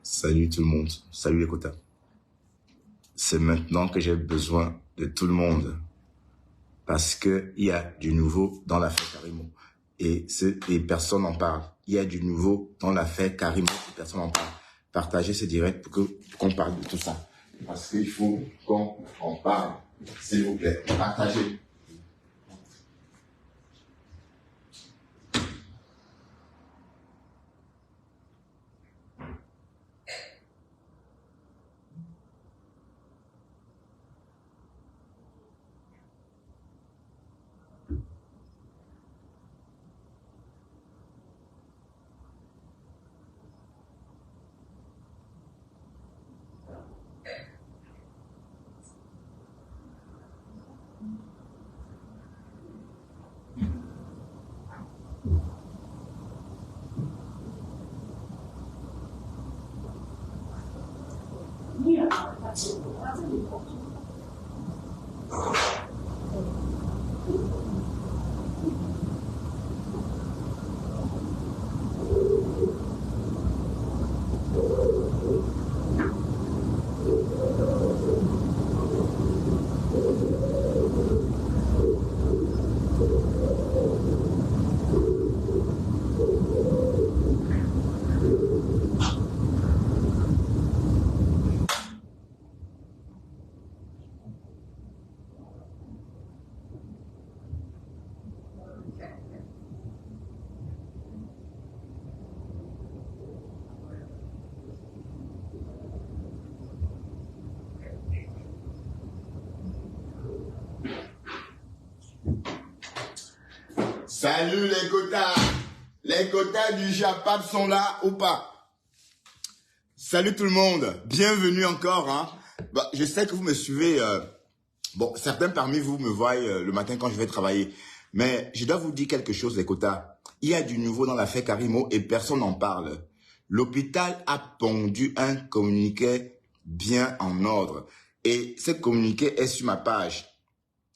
Salut tout le monde, salut les quotas. C'est maintenant que j'ai besoin de tout le monde parce que il y a du nouveau dans l'affaire Karimo et personne n'en parle. Il y a du nouveau dans l'affaire Karimo et personne n'en parle. Partagez ce direct pour qu'on parle de tout ça parce qu'il faut qu'on en parle, s'il vous plaît. Partagez. Salut les quotas. Les quotas du Japap sont là ou pas? Salut tout le monde. Bienvenue encore. Hein. Bah, je sais que vous me suivez. Bon, certains parmi vous me voient le matin quand je vais travailler. Mais je dois vous dire quelque chose, les quotas. Il y a du nouveau dans l'affaire Karimo et personne n'en parle. L'hôpital a pondu un communiqué bien en ordre. Et ce communiqué est sur ma page.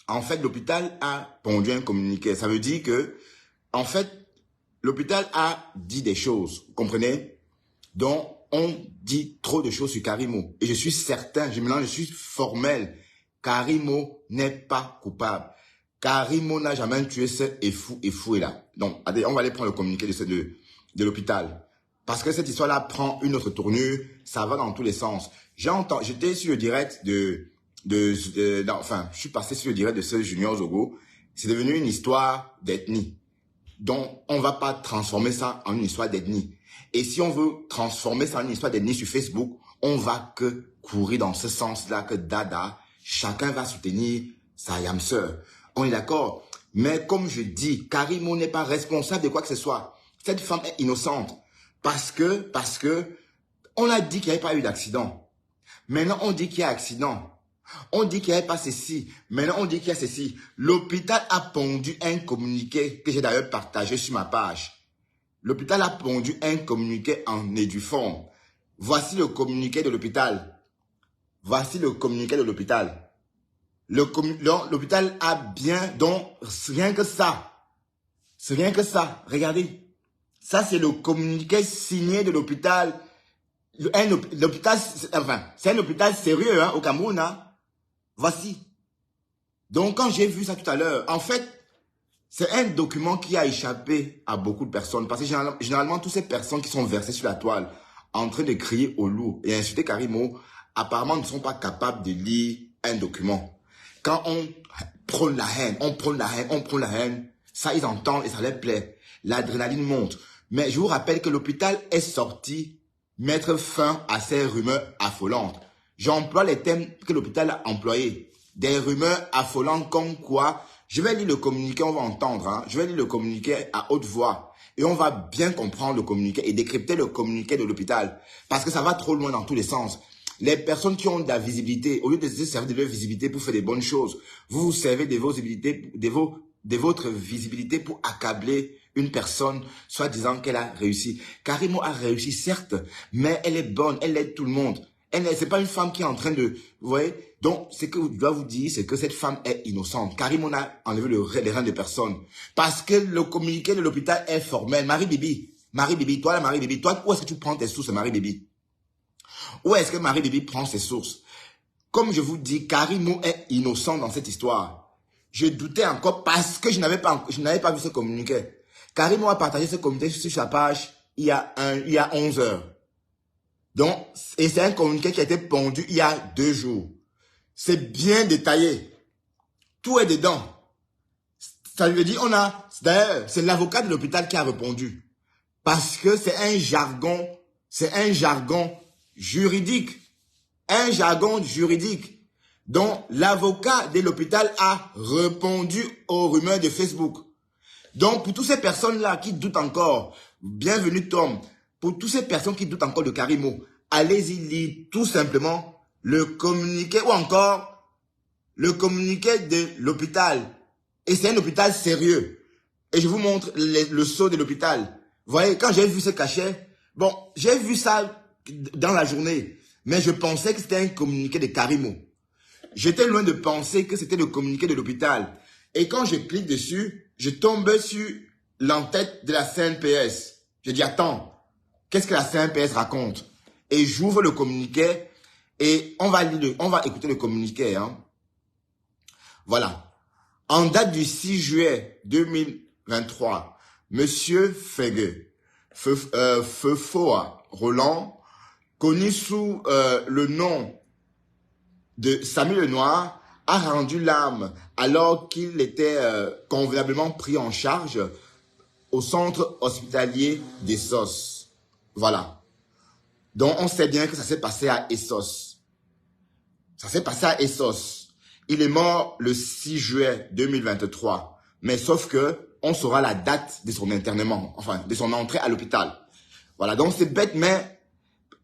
En fait, l'hôpital a pondu un communiqué. Ça veut dire que, en fait, l'hôpital a dit des choses, vous comprenez? Donc, on dit trop de choses sur Karimo. Et je suis certain, je suis formel. Karimo n'est pas coupable. Karimo n'a jamais tué ce fou est là. Donc, on va aller prendre le communiqué de l'hôpital. Parce que cette histoire-là prend une autre tournure, ça va dans tous les sens. J'étais sur le direct je suis passé sur le direct de ce Junior Zogo. C'est devenu une histoire d'ethnie. Donc, on va pas transformer ça en une histoire d'ethnie. Et si on veut transformer ça en une histoire d'ethnie sur Facebook, on va que courir dans ce sens-là, que dada, chacun va soutenir sa yamseur. On est d'accord? Mais comme je dis, Karimo n'est pas responsable de quoi que ce soit. Cette femme est innocente. Parce que, on a dit qu'il n'y avait pas eu d'accident. Maintenant, on dit qu'il y a accident. On dit qu'il n'y avait pas ceci. Maintenant, on dit qu'il y a ceci. L'hôpital a pondu un communiqué que j'ai d'ailleurs partagé sur ma page. L'hôpital a pondu un communiqué en éduforme. Voici le communiqué de l'hôpital. Voici le communiqué de l'hôpital. L'hôpital a bien, donc rien que ça. C'est rien que ça. Regardez. Ça, c'est le communiqué signé de l'hôpital. L'hôpital, enfin, c'est un hôpital sérieux hein, au Cameroun. Hein. Voici. Donc, quand j'ai vu ça tout à l'heure, en fait, c'est un document qui a échappé à beaucoup de personnes. Parce que généralement, toutes ces personnes qui sont versées sur la toile, en train de crier au loup et insulter Karimo, apparemment ne sont pas capables de lire un document. Quand on prône la haine, on prône la haine, ça, ils entendent et ça leur plaît. L'adrénaline monte. Mais je vous rappelle que l'hôpital est sorti mettre fin à ces rumeurs affolantes. J'emploie les thèmes que l'hôpital a employés. Des rumeurs affolantes comme quoi, je vais lire le communiqué, on va entendre, hein, je vais lire le communiqué à haute voix. Et on va bien comprendre le communiqué et décrypter le communiqué de l'hôpital. Parce que ça va trop loin dans tous les sens. Les personnes qui ont de la visibilité, au lieu de se servir de leur visibilité pour faire des bonnes choses, vous vous servez de votre visibilité pour accabler une personne, soit disant qu'elle a réussi. Karimo a réussi, certes, mais elle est bonne, elle aide tout le monde. C'est pas une femme qui est en train de... Vous voyez? Donc, ce que je dois vous dire, c'est que cette femme est innocente. Karim, on a enlevé les reins de personne. Parce que le communiqué de l'hôpital est formel. Marie-Bibi, toi, la Marie-Bibi, toi, où est-ce que tu prends tes sources, Marie-Bibi? Où est-ce que Marie-Bibi prend ses sources? Comme je vous dis, Karimo est innocent dans cette histoire. Je doutais encore parce que je n'avais pas vu ce communiqué. Karimo a partagé ce communiqué sur sa page il y a 11 heures. Donc, et c'est un communiqué qui a été pondu il y a 2 jours. C'est bien détaillé. Tout est dedans. Ça veut dire, d'ailleurs, c'est l'avocat de l'hôpital qui a répondu. Parce que c'est un jargon juridique. Un jargon juridique. Donc, l'avocat de l'hôpital a répondu aux rumeurs de Facebook. Donc, pour toutes ces personnes-là qui doutent encore, bienvenue Tom, pour toutes ces personnes qui doutent encore de Karimo, allez-y lire tout simplement le communiqué ou encore le communiqué de l'hôpital. Et c'est un hôpital sérieux. Et je vous montre le sceau de l'hôpital. Vous voyez, quand j'ai vu ce cachet, bon, j'ai vu ça dans la journée, mais je pensais que c'était un communiqué de Karimo. J'étais loin de penser que c'était le communiqué de l'hôpital. Et quand je clique dessus, je tombe sur l'entête de la CNPS. Je dis, attends, qu'est-ce que la CNPS raconte? Et j'ouvre le communiqué et on va écouter le communiqué. Hein. Voilà. En date du 6 juillet 2023, Monsieur Fegue, Feufoa Roland, connu sous le nom de Samy Lenoir, a rendu l'âme alors qu'il était convenablement pris en charge au centre hospitalier d'Essos. Voilà. Donc, on sait bien que ça s'est passé à Essos. Ça s'est passé à Essos. Il est mort le 6 juillet 2023. Mais sauf que, on saura la date de son internement, enfin, de son entrée à l'hôpital. Voilà. Donc, c'est bête, mais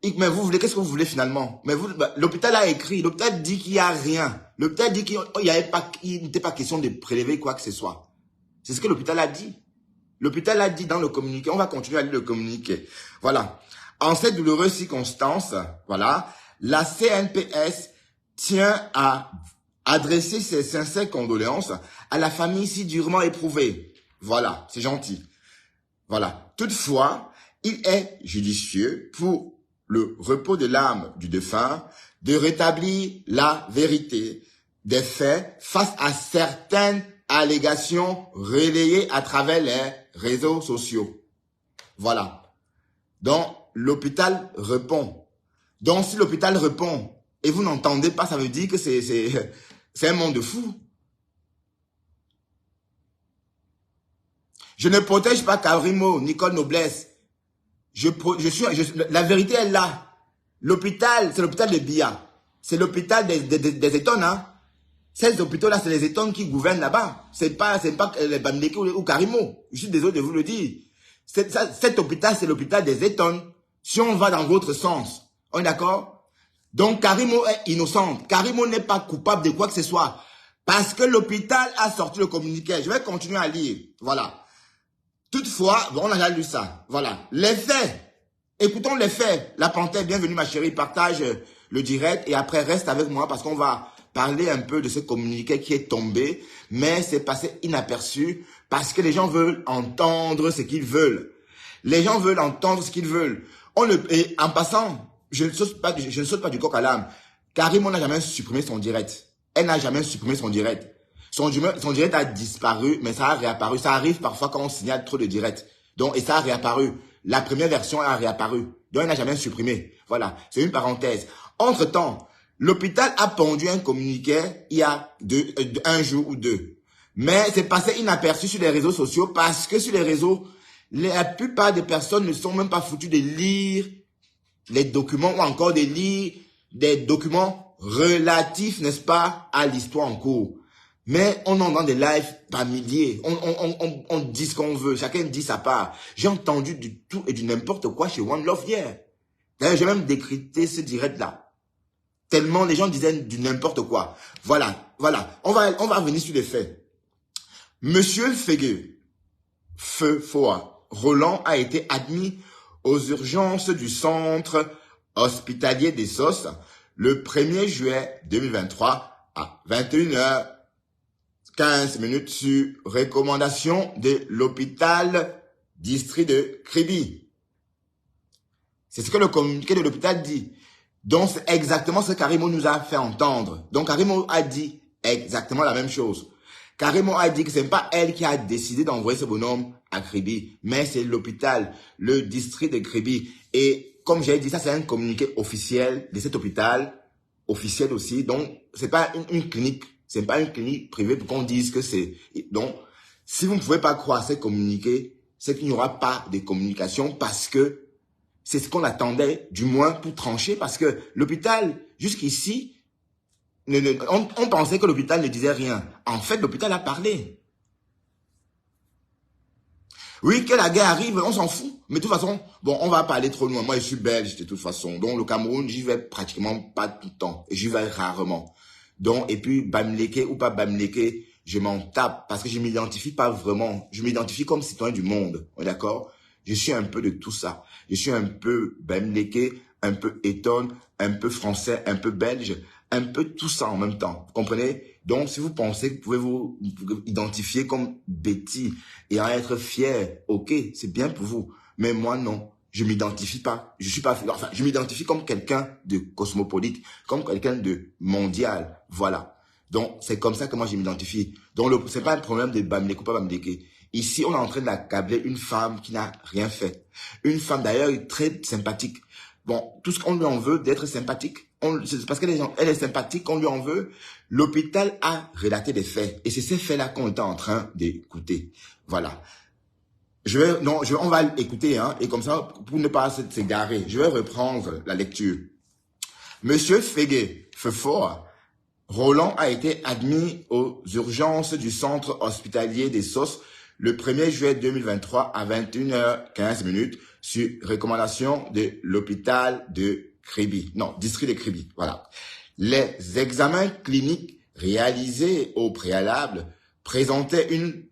vous voulez, qu'est-ce que vous voulez finalement? Mais l'hôpital a écrit, l'hôpital dit qu'il n'y a rien. L'hôpital dit qu'il n'était pas question de prélever quoi que ce soit. C'est ce que l'hôpital a dit. L'hôpital a dit dans le communiqué. On va continuer à lire le communiqué. Voilà. En cette douloureuse circonstance, voilà, la CNPS tient à adresser ses sincères condoléances à la famille si durement éprouvée. Voilà, c'est gentil. Voilà. Toutefois, il est judicieux pour le repos de l'âme du défunt de rétablir la vérité des faits face à certaines allégations relayées à travers les réseaux sociaux. Voilà. Donc, l'hôpital répond. Donc, si l'hôpital répond et vous n'entendez pas, ça veut dire que c'est un monde de fou. Je ne protège pas Karimo, Nicole Noblesse. La vérité est là. L'hôpital, c'est l'hôpital de Bia. C'est l'hôpital des étones, hein. Ces hôpitaux-là, c'est les étones qui gouvernent là-bas. C'est pas les Bamileke ou Karimo. Je suis désolé de vous le dire. Cet hôpital, c'est l'hôpital des étones. Si on va dans l'autre sens. On est d'accord? Donc, Karimo est innocente. Karimo n'est pas coupable de quoi que ce soit. Parce que l'hôpital a sorti le communiqué. Je vais continuer à lire. Voilà. Toutefois, bon, on a déjà lu ça. Voilà. Les faits. Écoutons les faits. La Panthère, bienvenue ma chérie. Partage le direct et après reste avec moi parce qu'on va parler un peu de ce communiqué qui est tombé. Mais c'est passé inaperçu parce que les gens veulent entendre ce qu'ils veulent. Les gens veulent entendre ce qu'ils veulent. Et en passant, je ne saute pas du coq à l'âne. Karimo n'a jamais supprimé son direct. Elle n'a jamais supprimé son direct. Son direct a disparu, mais ça a réapparu. Ça arrive parfois quand on signale trop de directs. Donc, et ça a réapparu. La première version a réapparu. Donc, elle n'a jamais supprimé. Voilà. C'est une parenthèse. Entre-temps, l'hôpital a pondu un communiqué il y a un jour ou deux. Mais c'est passé inaperçu sur les réseaux sociaux parce que sur les réseaux, la plupart des personnes ne sont même pas foutues de lire les documents ou encore de lire des documents relatifs, n'est-ce pas, à l'histoire en cours. Mais on en dans des lives par milliers. On dit ce qu'on veut. Chacun dit sa part. J'ai entendu du tout et du n'importe quoi chez One Love hier. D'ailleurs, j'ai même décrypté ce direct-là. Tellement les gens disaient du n'importe quoi. Voilà. On va revenir sur les faits. Monsieur Fegue, Feufoa Roland a été admis aux urgences du centre hospitalier des SOS le 1er juillet 2023 à 21h15 sur recommandation de l'hôpital district de Kribi. C'est ce que le communiqué de l'hôpital dit. Donc, c'est exactement ce que Karimo nous a fait entendre. Donc, Karimo a dit exactement la même chose. Karimo a dit que ce n'est pas elle qui a décidé d'envoyer ce bonhomme à Kribi, mais c'est l'hôpital, le district de Kribi. Et comme j'ai dit, ça c'est un communiqué officiel de cet hôpital, officiel aussi. Donc, c'est pas une clinique, c'est pas une clinique privée pour qu'on dise que c'est... Donc, si vous ne pouvez pas croire ces communiqués, c'est qu'il n'y aura pas de communication parce que c'est ce qu'on attendait, du moins pour trancher, parce que l'hôpital, jusqu'ici, on pensait que l'hôpital ne disait rien. En fait, l'hôpital a parlé. Oui, que la guerre arrive, on s'en fout. Mais de toute façon, bon, on va pas aller trop loin. Moi, je suis belge de toute façon. Donc, le Cameroun, j'y vais pratiquement pas tout le temps. Et j'y vais rarement. Donc, et puis, Bamileke ou pas Bamileke, je m'en tape parce que je m'identifie pas vraiment. Je m'identifie comme citoyen du monde. On est d'accord? Je suis un peu de tout ça. Je suis un peu Bamileke, un peu Eton, un peu français, un peu belge, un peu tout ça en même temps. Vous comprenez? Donc, si vous pensez que vous pouvez vous identifier comme Betty et en être fier, ok, c'est bien pour vous. Mais moi, non. Je m'identifie pas. Je suis pas, enfin, je m'identifie comme quelqu'un de cosmopolite, comme quelqu'un de mondial. Voilà. Donc, c'est comme ça que moi, je m'identifie. Donc, c'est pas un problème de Bamileke ou pas Bamileke. Ici, on est en train d'accabler une femme qui n'a rien fait. Une femme, d'ailleurs, très sympathique. Bon, tout ce qu'on lui en veut d'être sympathique, c'est parce qu'elle est sympathique qu'on lui en veut. L'hôpital a relaté des faits. Et c'est ces faits-là qu'on est en train d'écouter. Voilà. On va l'écouter, hein, et comme ça, pour ne pas s'égarer, je vais reprendre la lecture. Monsieur Fégué, Feufort, Roland a été admis aux urgences du centre hospitalier des SOS le 1er juillet 2023 à 21h15 sur recommandation de l'hôpital de Kribi. Non, district de Kribi, voilà. Les examens cliniques réalisés au préalable présentaient une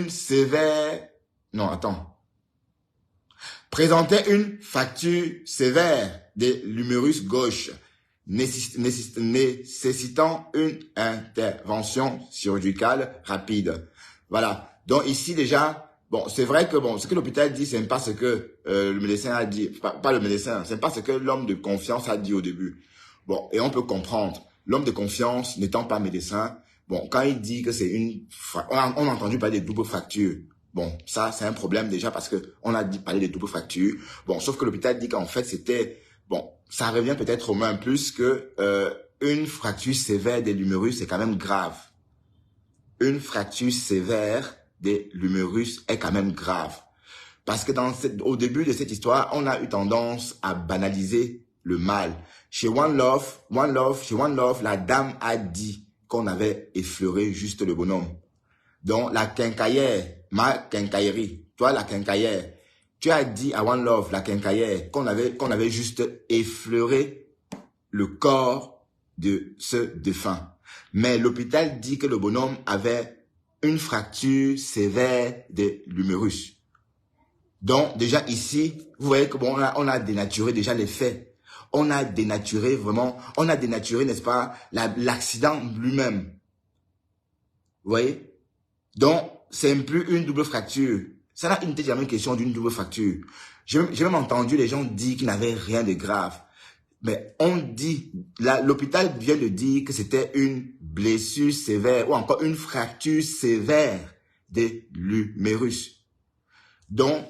sévère... Non, attends. Présentait une fracture sévère de l'humérus gauche, nécessitant une intervention chirurgicale rapide. Voilà. Donc ici déjà, bon, c'est vrai que bon, ce que l'hôpital dit, c'est pas ce que le médecin a dit, pas le médecin, c'est pas ce que l'homme de confiance a dit au début. Bon, et on peut comprendre. L'homme de confiance n'étant pas médecin, bon, quand il dit que c'est on a entendu parler de double fracture. Bon, ça, c'est un problème déjà parce que on a parlé de double fracture. Bon, sauf que l'hôpital dit qu'en fait, c'était, bon, ça revient peut-être au même plus que une fracture sévère de l'humérus, c'est quand même grave. Une fracture sévère de l'humérus est quand même grave. Parce que au début de cette histoire, on a eu tendance à banaliser le mal. Chez One Love, la dame a dit qu'on avait effleuré juste le bonhomme. Donc, la quincaillère, ma quincaillerie, toi, la quincaillère, tu as dit à One Love, la quincaillère, qu'on avait juste effleuré le corps de ce défunt. Mais l'hôpital dit que le bonhomme avait une fracture sévère de l'humérus. Donc, déjà ici, vous voyez que bon, on a dénaturé déjà les faits. On a dénaturé, n'est-ce pas, l'accident lui-même. Vous voyez? Donc, c'est plus une double fracture. Ça n'était jamais une question d'une double fracture. J'ai même entendu les gens dire qu'il n'avait rien de grave. Mais on dit, l'hôpital vient de dire que c'était une blessure sévère ou encore une fracture sévère de l'humérus. Donc,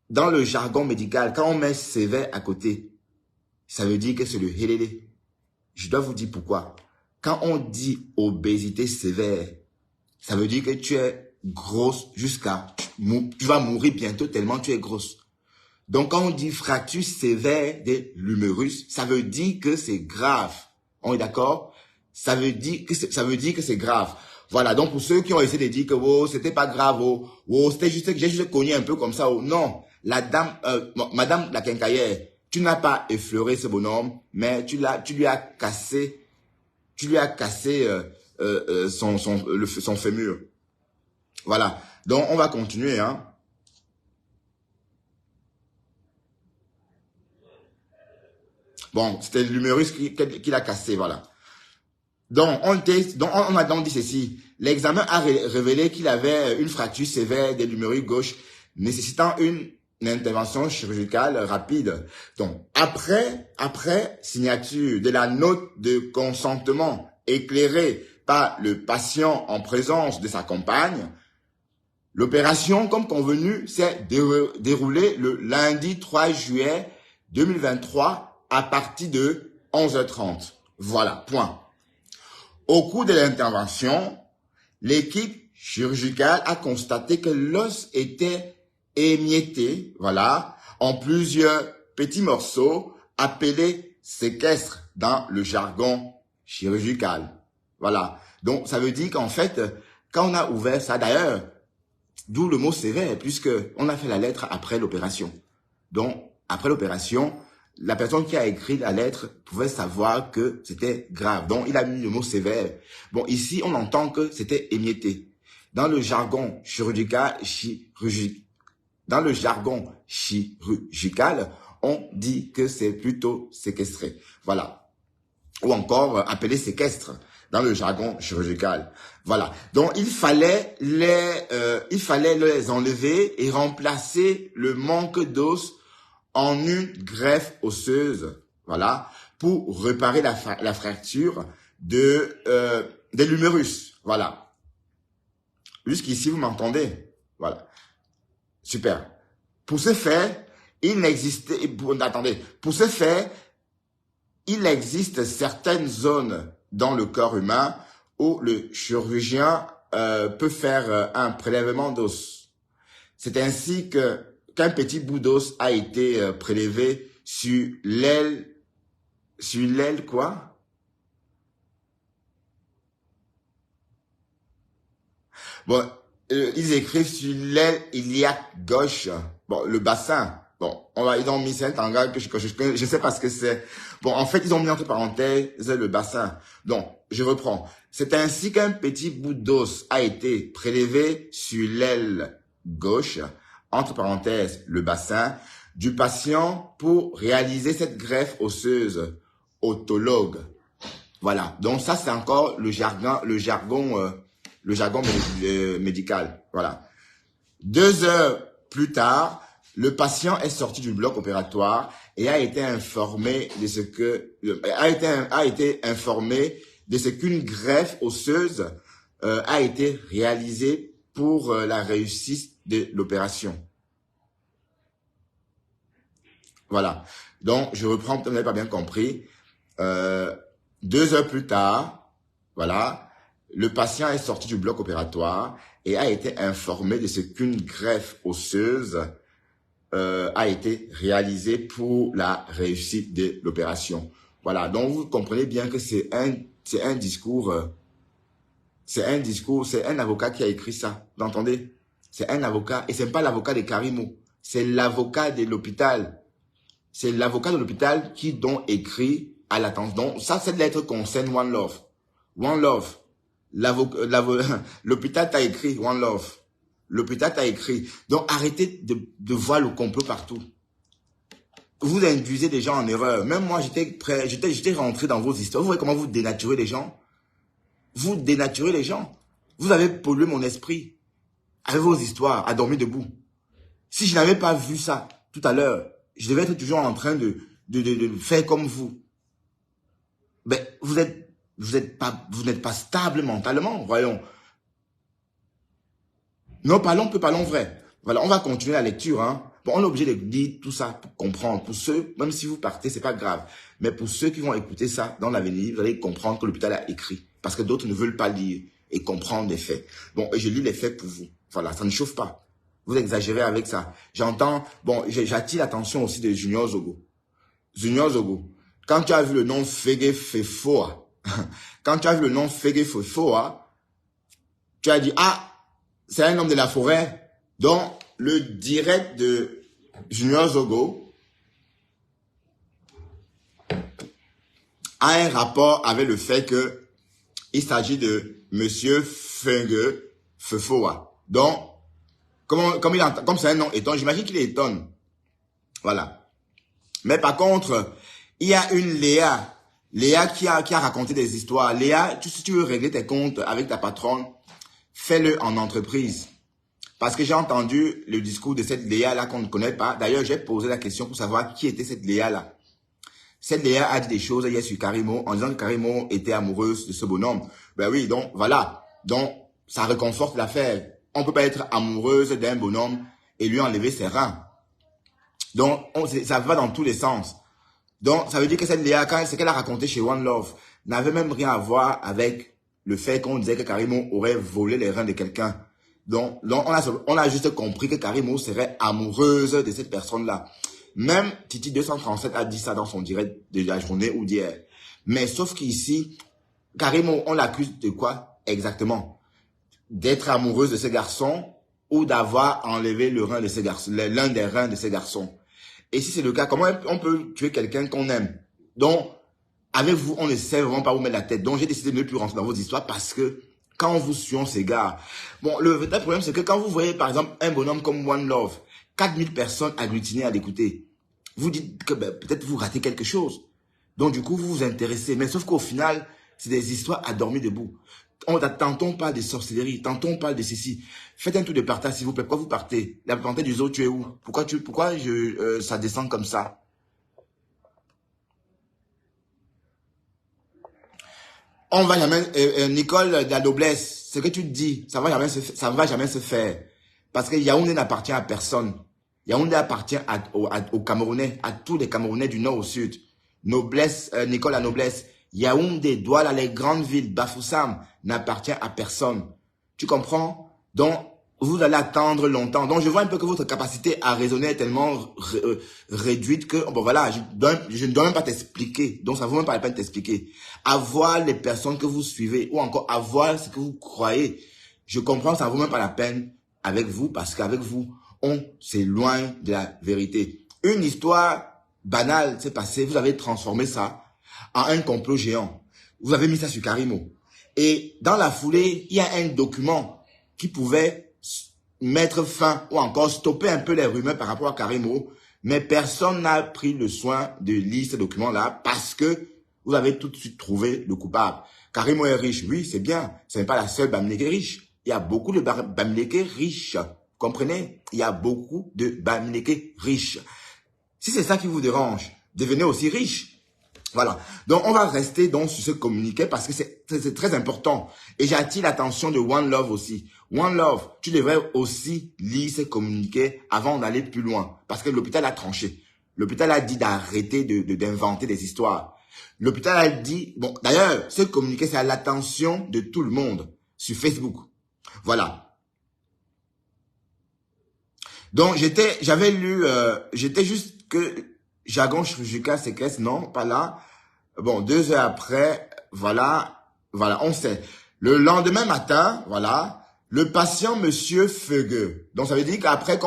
dans le jargon médical, quand on met sévère à côté, ça veut dire que c'est le hélélé. Je dois vous dire pourquoi. Quand on dit obésité sévère, ça veut dire que tu es grosse jusqu'à... Tu vas mourir bientôt tellement tu es grosse. Donc, quand on dit fracture sévère de l'humérus, ça veut dire que c'est grave. On est d'accord? Ça veut dire que c'est grave. Voilà. Donc, pour ceux qui ont essayé de dire que, oh, c'était pas grave, oh, c'était juste que j'ai juste cogné un peu comme ça, oh, non. La dame, madame la quincaillère, tu n'as pas effleuré ce bonhomme, mais tu lui as cassé son fémur. Voilà. Donc, on va continuer, hein. Bon, c'était l'humoriste qui l'a cassé, voilà. Donc, on a donc dit ceci. L'examen a révélé qu'il avait une fracture sévère de l'humérus gauche, nécessitant une intervention chirurgicale rapide. Donc, après signature de la note de consentement éclairée par le patient en présence de sa compagne, l'opération, comme convenu, s'est déroulée le lundi 3 juillet 2023 à partir de 11h30. Voilà, point. Au cours de l'intervention, l'équipe chirurgicale a constaté que l'os était émietté, voilà, en plusieurs petits morceaux appelés séquestres dans le jargon chirurgical. Voilà. Donc, ça veut dire qu'en fait, quand on a ouvert ça, d'ailleurs, d'où le mot sévère, puisque on a fait la lettre après l'opération. Donc, après l'opération, la personne qui a écrit la lettre pouvait savoir que c'était grave. Donc, il a mis le mot sévère. Bon, ici, on entend que c'était émietté. Dans le jargon chirurgical, on dit que c'est plutôt séquestré. Voilà. Ou encore appelé séquestre dans le jargon chirurgical. Voilà. Donc, il fallait les enlever et remplacer le manque d'os en une greffe osseuse, voilà, pour réparer la fracture de l'humérus, voilà. Jusqu'ici, vous m'entendez? Voilà. Super. Pour ce faire, il existe certaines zones dans le corps humain où le chirurgien peut faire un prélèvement d'os. C'est ainsi qu'un petit bout d'os a été prélevé sur l'aile quoi? Bon, ils écrivent sur l'aile iliaque gauche. Bon, le bassin. Bon, ils ont mis cet engagement que je sais pas ce que c'est. Bon, en fait, ils ont mis entre parenthèses le bassin. Donc, je reprends. C'est ainsi qu'un petit bout d'os a été prélevé sur l'aile gauche, entre parenthèses, le bassin, du patient pour réaliser cette greffe osseuse autologue. Voilà. Donc ça, c'est encore le jargon médical. Voilà. 2 heures plus tard, le patient est sorti du bloc opératoire et a été informé de ce qu'une greffe osseuse a été réalisée pour la réussite de l'opération. Voilà. Donc, je reprends, vous n'avez pas bien compris. 2 heures plus tard, voilà, le patient est sorti du bloc opératoire et a été informé de ce qu'une greffe osseuse a été réalisée pour la réussite de l'opération. Voilà. Donc, vous comprenez bien que c'est un discours, c'est un avocat qui a écrit ça. Vous entendez? C'est un avocat, et c'est pas l'avocat de Karimo, c'est l'avocat de l'hôpital. C'est l'avocat de l'hôpital qui donc écrit à l'attention. Donc, ça, cette lettre concerne One Love. One Love. L'hôpital t'a écrit One Love. L'hôpital t'a écrit. Donc, arrêtez de voir le complot partout. Vous induisez des gens en erreur. Même moi, j'étais rentré dans vos histoires. Vous voyez comment vous dénaturez les gens? Vous dénaturez les gens. Vous avez pollué mon esprit avec vos histoires, à dormir debout. Si je n'avais pas vu ça tout à l'heure, je devais être toujours en train de faire comme vous. Ben, vous n'êtes pas stable mentalement, voyons. Non, parlons vrai. Voilà, on va continuer la lecture, hein. Bon, on est obligé de dire tout ça pour comprendre. Pour ceux, même si vous partez, c'est pas grave. Mais pour ceux qui vont écouter ça dans l'avenir, vous allez comprendre que l'hôpital a écrit. Parce que d'autres ne veulent pas lire et comprendre les faits. Bon, et je lis les faits pour vous. Voilà, ça ne chauffe pas. Vous exagérez avec ça. J'entends, bon, j'attire l'attention aussi de Junior Zogo. Junior Zogo, quand tu as vu le nom Fege Fefoa, tu as dit, ah, c'est un homme de la forêt. Donc, le direct de Junior Zogo a un rapport avec le fait que il s'agit de Monsieur Fege Fefoa. Donc, comme c'est un nom étonnant, j'imagine qu'il est étonnant. Voilà. Mais par contre, Il y a une Léa. Léa qui a raconté des histoires. Léa, si tu veux régler tes comptes avec ta patronne, fais-le en entreprise. Parce que j'ai entendu le discours de cette Léa-là qu'on ne connaît pas. D'ailleurs, j'ai posé la question pour savoir qui était cette Léa-là. Cette Léa a dit des choses hier sur Karimo en disant que Karimo était amoureuse de ce bonhomme. Ben oui, donc voilà. Donc, ça réconforte l'affaire. On peut pas être amoureuse d'un bonhomme et lui enlever ses reins. Donc, ça va dans tous les sens. Donc, ça veut dire que cette Léa, quand ce qu'elle a raconté chez One Love, n'avait même rien à voir avec le fait qu'on disait que Karimo aurait volé les reins de quelqu'un. Donc on a juste compris que Karimo serait amoureuse de cette personne-là. Même Titi 237 a dit ça dans son direct de la journée ou d'hier. Mais sauf qu'ici, Karimo, on l'accuse de quoi exactement? D'être amoureuse de ce garçon ou d'avoir enlevé le rein de ce garçon, l'un des reins de ce garçon. Et si c'est le cas, comment on peut tuer quelqu'un qu'on aime? Donc, avec vous, on ne sait vraiment pas où mettre la tête. Donc, j'ai décidé de ne plus rentrer dans vos histoires parce que quand on vous suit, on s'égare. Bon, le vrai problème, c'est que quand vous voyez, par exemple, un bonhomme comme One Love, 4000 personnes agglutinées à l'écouter, vous dites que peut-être vous ratez quelque chose. Donc, du coup, vous vous intéressez. Mais sauf qu'au final, c'est des histoires à dormir debout. Tantôt on parle de sorcellerie, tantôt on parle de ceci. Faites un tour de partage, s'il vous plaît. Pourquoi vous partez? La plupart du zoo, tu es où? Pourquoi ça descend comme ça? On va jamais, Nicole de la noblesse, ce que tu dis, ça va jamais se faire. Parce que Yaoundé n'appartient à personne. Yaoundé appartient aux Camerounais, à tous les Camerounais du nord au sud. Noblesse, Nicole la noblesse. Yaoundé, Douala, les grandes villes, Bafoussam, n'appartient à personne. Tu comprends? Donc, vous allez attendre longtemps. Donc, je vois un peu que votre capacité à raisonner est tellement réduite que, bon voilà, je ne dois même pas t'expliquer. Donc, ça vaut même pas la peine de t'expliquer. Avoir les personnes que vous suivez ou encore avoir ce que vous croyez, je comprends, ça vaut même pas la peine avec vous parce qu'avec vous, on s'éloigne de la vérité. Une histoire banale s'est passée, vous avez transformé ça en un complot géant. Vous avez mis ça sur Karimo. Et dans la foulée, il y a un document qui pouvait mettre fin ou encore stopper un peu les rumeurs par rapport à Karimo, mais personne n'a pris le soin de lire ce document-là parce que vous avez tout de suite trouvé le coupable. Karimo est riche, oui, c'est bien. Ce n'est pas la seule Bamileke riche. Il y a beaucoup de Bamileke riches. Comprenez? Il y a beaucoup de Bamileke riches. Si c'est ça qui vous dérange, devenez aussi riche. Voilà. Donc, on va rester donc sur ce communiqué parce que c'est très important. Et j'attire l'attention de One Love aussi. One Love, tu devrais aussi lire ce communiqué avant d'aller plus loin. Parce que l'hôpital a tranché. L'hôpital a dit d'arrêter d'inventer des histoires. L'hôpital a dit, bon, d'ailleurs, ce communiqué, c'est à l'attention de tout le monde sur Facebook. Voilà. Donc, j'étais juste que jargon chirurgical séquestre, non, pas là. Bon, 2 heures après, voilà, on sait. Le lendemain matin, voilà, le patient, monsieur Feugueux. Donc, ça veut dire qu'après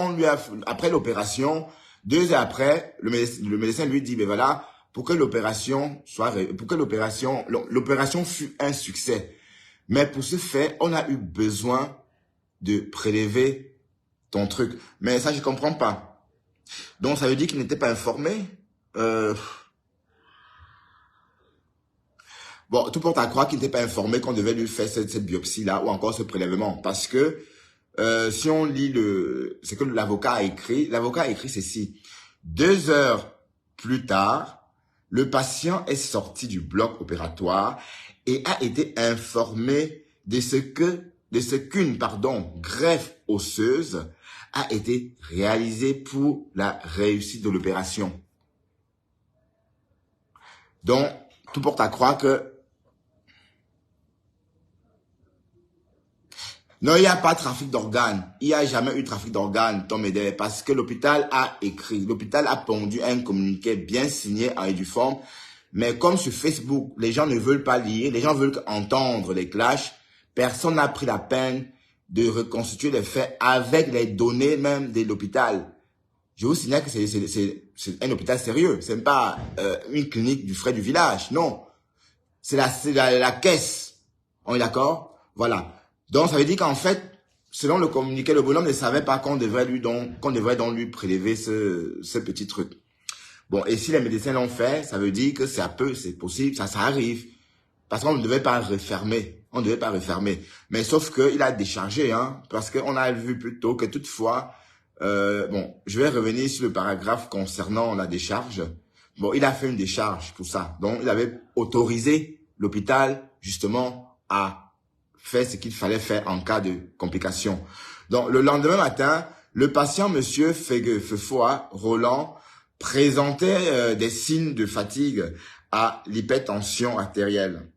après l'opération, 2 heures après, le médecin lui dit, mais voilà, l'opération fut un succès. Mais pour ce fait, on a eu besoin de prélever ton truc. Mais ça, je comprends pas. Donc, ça veut dire qu'il n'était pas informé. Bon, tout porte à croire qu'il n'était pas informé qu'on devait lui faire cette biopsie-là ou encore ce prélèvement. Parce que si on lit ce que l'avocat a écrit ceci. 2 heures plus tard, le patient est sorti du bloc opératoire et a été informé de ce qu'une greffe osseuse a été réalisée pour la réussite de l'opération. Donc, tout porte à croire que non, il n'y a pas de trafic d'organes. Il n'y a jamais eu de trafic d'organes, Tom Eder, parce que l'hôpital a pondu un communiqué bien signé en éduforme. Mais comme sur Facebook, les gens ne veulent pas lire, les gens veulent entendre les clashs, personne n'a pris la peine de reconstituer les faits avec les données même de l'hôpital. Je vous signale que c'est un hôpital sérieux. C'est pas une clinique du frais du village. Non. C'est la caisse. On est d'accord? Voilà. Donc, ça veut dire qu'en fait, selon le communiqué, le bonhomme ne savait pas qu'on devrait donc lui prélever ce petit truc. Bon, et si les médecins l'ont fait, ça veut dire que c'est possible, ça arrive. Parce qu'on ne devait pas refermer. On ne devait pas refermer. Mais sauf qu'il a déchargé, hein, parce qu'on a vu plus tôt que toutefois, bon, je vais revenir sur le paragraphe concernant la décharge. Bon, il a fait une décharge pour ça. Donc, il avait autorisé l'hôpital, justement, à faire ce qu'il fallait faire en cas de complications. Donc, le lendemain matin, le patient, monsieur Fefoa Roland, présentait des signes de fatigue à l'hypertension artérielle.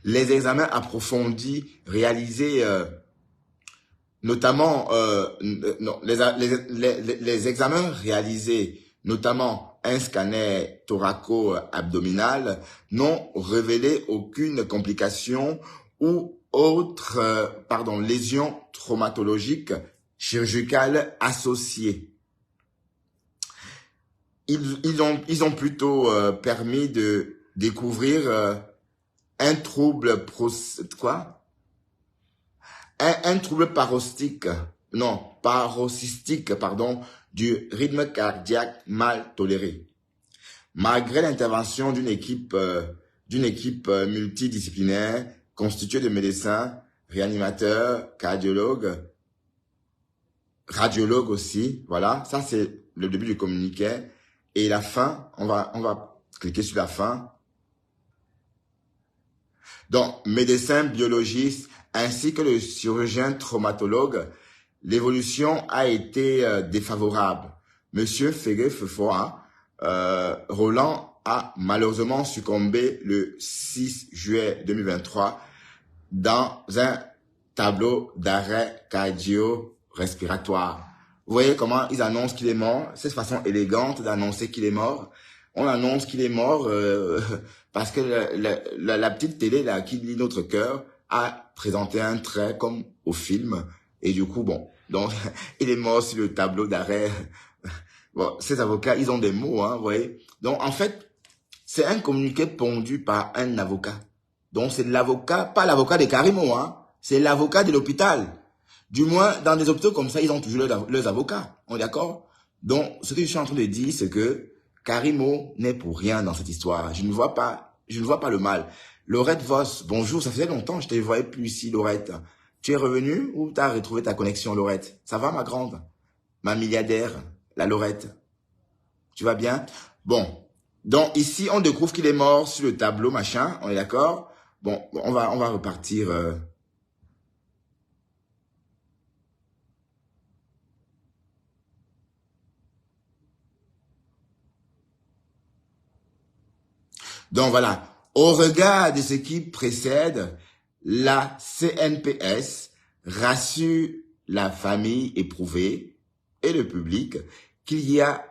Les examens approfondis réalisés, notamment les examens réalisés, notamment un scanner thoraco-abdominal, n'ont révélé aucune complication ou autre lésion traumatologique chirurgicale associée. Ils ont plutôt permis de découvrir un trouble paroxystique, du rythme cardiaque mal toléré. Malgré l'intervention d'une équipe multidisciplinaire constituée de médecins, réanimateurs, cardiologues, radiologues aussi, voilà, ça c'est le début du communiqué. Et la fin, on va cliquer sur la fin. Donc, médecin biologiste ainsi que le chirurgien traumatologue, l'évolution a été défavorable. Monsieur Fefoa Roland a malheureusement succombé le 6 juillet 2023 dans un tableau d'arrêt cardio-respiratoire. Vous voyez comment ils annoncent qu'il est mort? Cette façon élégante d'annoncer qu'il est mort. On annonce qu'il est mort parce que la petite télé là qui lit notre cœur a présenté un trait comme au film. Et du coup, bon, donc il est mort sur le tableau d'arrêt. Bon, ces avocats, ils ont des mots, hein, vous voyez. Donc, en fait, c'est un communiqué pondu par un avocat. Donc, c'est l'avocat, pas l'avocat de Karimo, hein. C'est l'avocat de l'hôpital. Du moins, dans des hôpitaux comme ça, ils ont toujours leurs avocats. On est d'accord? Donc, ce que je suis en train de dire, c'est que Karimo n'est pour rien dans cette histoire. Je ne vois pas le mal. Laurette Voss, bonjour, ça faisait longtemps que je ne te voyais plus ici, Laurette. Tu es revenue ou tu as retrouvé ta connexion, Laurette? Ça va, ma grande? Ma milliardaire, la Laurette. Tu vas bien? Bon. Donc, ici, on découvre qu'il est mort sur le tableau, machin. On est d'accord? Bon, on va repartir. Donc, voilà. Au regard de ce qui précède, la CNPS rassure la famille éprouvée et le public qu'il y a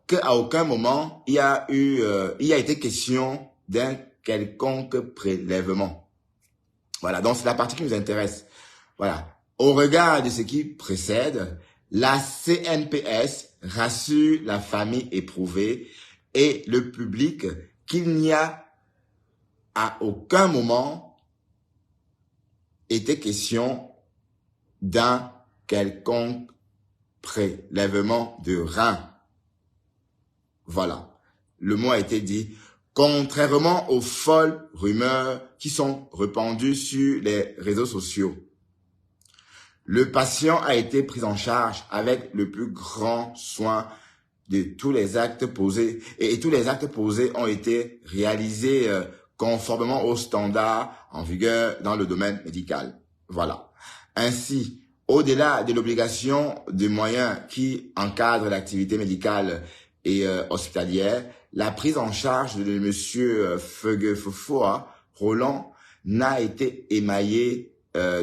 qu'à aucun moment il y a été question d'un quelconque prélèvement. Voilà, donc c'est la partie qui nous intéresse. Voilà. Au regard de ce qui précède, la CNPS rassure la famille éprouvée et le public qu'il n'y a à aucun moment été question d'un quelconque prélèvement de rein. Voilà. Le mot a été dit. Contrairement aux folles rumeurs qui sont répandues sur les réseaux sociaux, le patient a été pris en charge avec le plus grand soin de tous les actes posés. Et tous les actes posés ont été réalisés conformément aux standards en vigueur dans le domaine médical. Voilà. Ainsi, au-delà de l'obligation de moyens qui encadrent l'activité médicale et hospitalière, la prise en charge de monsieur Fefoa Roland n'a été émaillée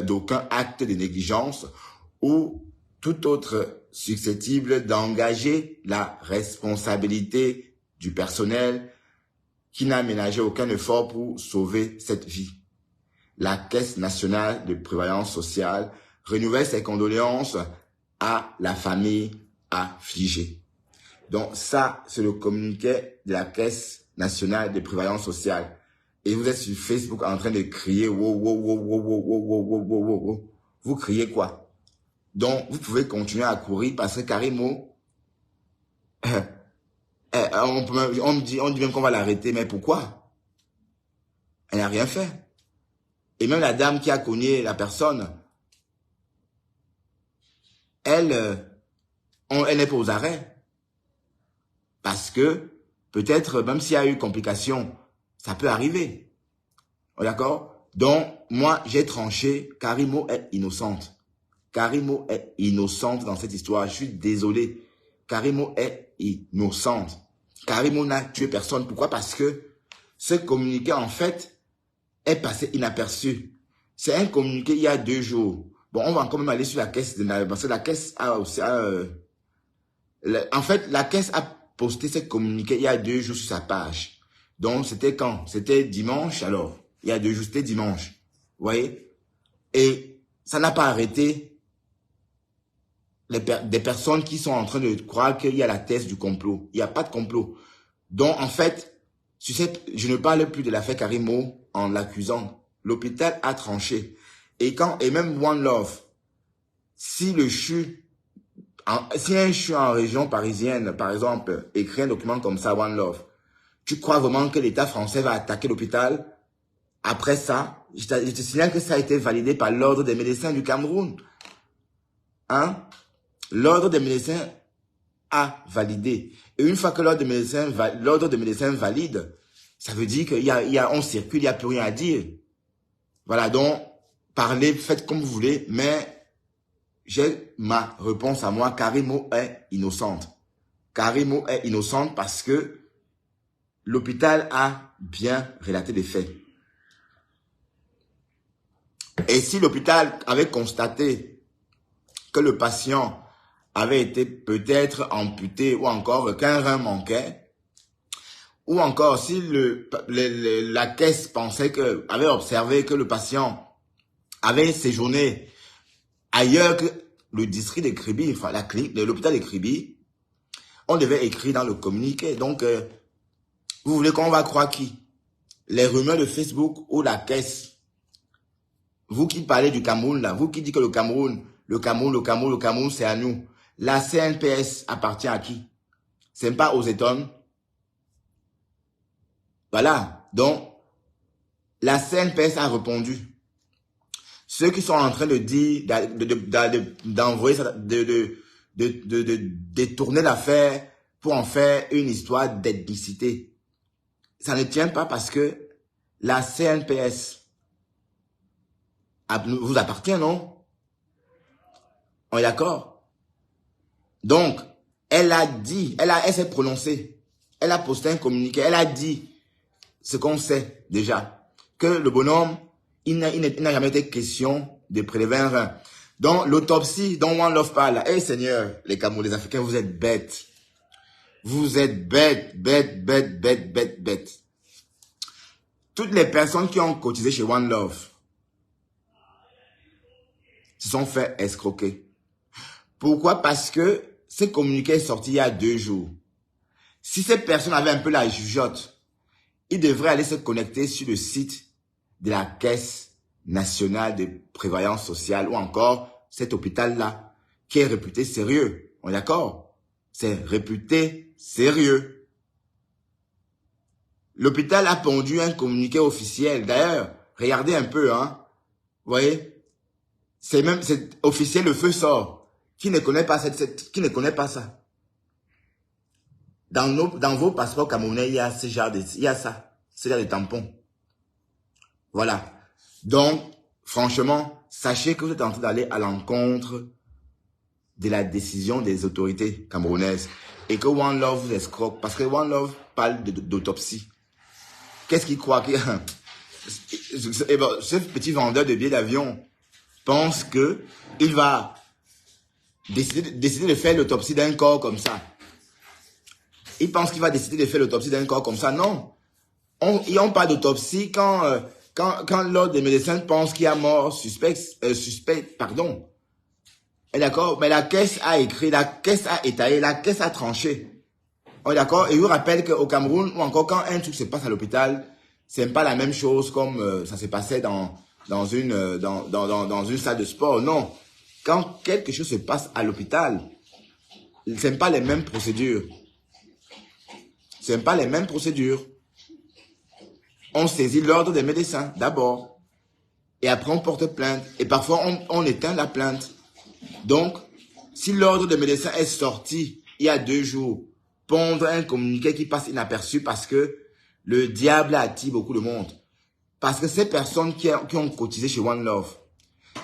d'aucun acte de négligence ou tout autre susceptible d'engager la responsabilité du personnel qui n'a ménagé aucun effort pour sauver cette vie. La Caisse nationale de prévoyance sociale renouvelle ses condoléances à la famille affligée. Donc ça, c'est le communiqué de la Caisse nationale de prévoyance sociale. Et vous êtes sur Facebook en train de crier, wow, wow, wow, wow, wow, wow, wow, wow, wow, wow, wow. Vous criez quoi? Donc, vous pouvez continuer à courir parce que Karimo, On dit même qu'on va l'arrêter, mais pourquoi? Elle n'a rien fait. Et même la dame qui a cogné la personne, elle n'est pas aux arrêts. Parce que, peut-être, même s'il y a eu complication, ça peut arriver. D'accord? Donc, moi, j'ai tranché, Karimo est innocente. Karimo est innocente dans cette histoire. Je suis désolé. Karimo est innocente. Karimo n'a tué personne. Pourquoi? Parce que ce communiqué, en fait, est passé inaperçu. C'est un communiqué il y a 2 jours. Bon, on va quand même aller sur la caisse, parce que la caisse a aussi... en fait, la caisse a posté ce communiqué il y a 2 jours sur sa page. Donc, c'était quand? C'était dimanche, alors. Il y a 2 jours, c'était dimanche. Vous voyez? Et ça n'a pas arrêté des personnes qui sont en train de croire qu'il y a la thèse du complot. Il n'y a pas de complot. Donc, en fait, je ne parle plus de l'affaire Karimo en l'accusant. L'hôpital a tranché. Et même One Love, si un CHU en région parisienne, par exemple, écrit un document comme ça, One Love, tu crois vraiment que l'État français va attaquer l'hôpital? Après ça, je te signale que ça a été validé par l'Ordre des médecins du Cameroun. Hein? L'Ordre des médecins a validé. Et une fois que l'Ordre des médecins valide, ça veut dire qu'on circule, il n'y a plus rien à dire. Voilà, donc, parlez, faites comme vous voulez, mais j'ai ma réponse à moi. Karimo est innocente. Karimo est innocente parce que l'hôpital a bien relaté les faits. Et si l'hôpital avait constaté que le patient avait été peut-être amputé ou encore qu'un rein manquait, ou encore si la caisse avait observé que le patient avait séjourné ailleurs que le district de Kribi, enfin la clinique de l'hôpital de Kribi, on devait écrire dans le communiqué. Donc, vous voulez qu'on va croire qui? Les rumeurs de Facebook ou la caisse? Vous qui parlez du Cameroun, là, vous qui dites que le Cameroun, c'est à nous. La CNPS appartient à qui? C'est pas aux États. Voilà. Donc, la CNPS a répondu. Ceux qui sont en train de dire, d'envoyer ça, de détourner l'affaire pour en faire une histoire d'ethnicité, ça ne tient pas parce que la CNPS vous appartient, non? On est d'accord? Donc, elle s'est prononcée. Elle a posté un communiqué. Elle a dit ce qu'on sait déjà. Que le bonhomme, il n'a jamais été question de prélever un rein. Donc, l'autopsie dont One Love parle, eh Seigneur, les Camerounais, les Africains, vous êtes bêtes. Vous êtes bêtes. Toutes les personnes qui ont cotisé chez One Love se sont fait escroquer. Pourquoi? Parce que ce communiqué est sorti il y a 2 jours. Si ces personnes avaient un peu la jugeote, ils devraient aller se connecter sur le site de la Caisse nationale de prévoyance sociale ou encore cet hôpital-là qui est réputé sérieux. On est d'accord? C'est réputé sérieux. L'hôpital a pondu un communiqué officiel. D'ailleurs, regardez un peu, hein. Vous voyez? C'est officiel, le feu sort. Qui ne connaît pas qui ne connaît pas ça? Dans vos passeports camerounais, il y a ce genre de tampons. Voilà. Donc, franchement, sachez que vous êtes en train d'aller à l'encontre de la décision des autorités camerounaises et que One Love vous escroque parce que One Love parle d'autopsie. Qu'est-ce qu'il croit ce petit vendeur de billets d'avion pense que il va décider de faire l'autopsie d'un corps comme ça. Il pense qu'il va décider de faire l'autopsie d'un corps comme ça. Non. Ils n'ont pas d'autopsie quand l'ordre des médecins pense qu'il y a mort suspect. D'accord? Mais la caisse a écrit, la caisse a étayé, la caisse a tranché. D'accord? Et je vous rappelle qu'au Cameroun, ou encore quand un truc se passe à l'hôpital, c'est pas la même chose comme ça se passait dans une salle de sport. Non. Quand quelque chose se passe à l'hôpital, c'est pas les mêmes procédures. Ce n'est pas les mêmes procédures. On saisit l'ordre des médecins d'abord. Et après, on porte plainte. Et parfois, on éteint la plainte. Donc, si l'ordre des médecins est sorti il y a 2 jours, pondre un communiqué qui passe inaperçu parce que le diable attire beaucoup de monde. Parce que ces personnes qui ont cotisé chez One Love,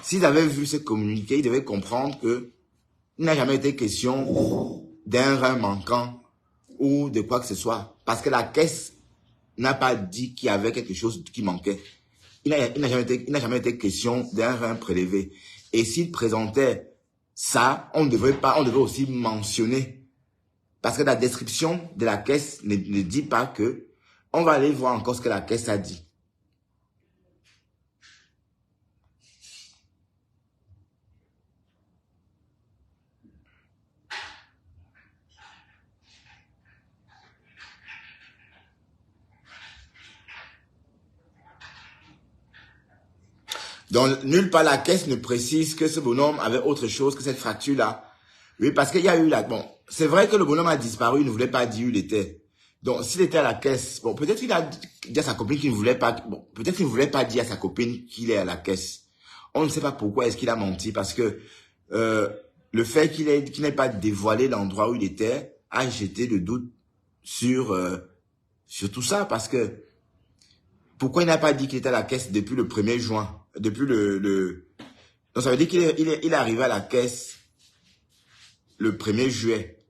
s'ils avaient vu ce communiqué, ils devaient comprendre que il n'a jamais été question d'un rein manquant ou de quoi que ce soit. Parce que la caisse n'a pas dit qu'il y avait quelque chose qui manquait. Il n'a jamais été question d'un rein prélevé. Et s'il présentait ça, on devait aussi mentionner. Parce que la description de la caisse ne dit pas que. On va aller voir encore ce que la caisse a dit. Donc, nulle part la caisse ne précise que ce bonhomme avait autre chose que cette fracture-là. Oui, parce qu'il y a eu là. Bon, c'est vrai que le bonhomme a disparu, il ne voulait pas dire où il était. Donc, s'il était à la caisse, bon, peut-être qu'il a dit à sa copine qu'il ne voulait pas, bon, peut-être qu'il ne voulait pas dire à sa copine qu'il est à la caisse. On ne sait pas pourquoi est-ce qu'il a menti, parce que le fait qu'il n'ait pas dévoilé l'endroit où il était a jeté le doute sur tout ça, parce que pourquoi il n'a pas dit qu'il était à la caisse depuis le 1er juin? Depuis Donc ça veut dire qu'il est arrivé à la caisse le 1er juillet.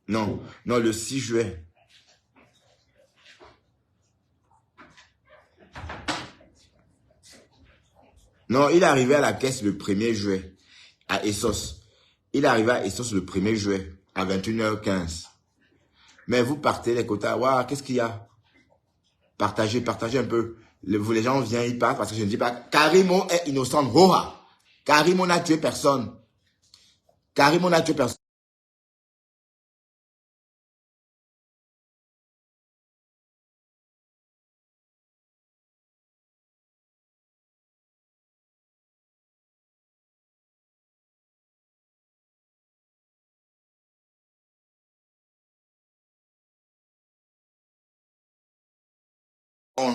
Non, le 6 juillet. Non, il est arrivé à la caisse le 1er juillet à Essos. Il est arrivé à Essos le 1er juillet à 21h15. Mais vous partez les quotas. Waouh, qu'est-ce qu'il y a? Partagez un peu. Les gens viennent, ils partent parce que je ne dis pas. Karimo est innocent. Roha. Karimo n'a tué personne. Karimo n'a tué personne.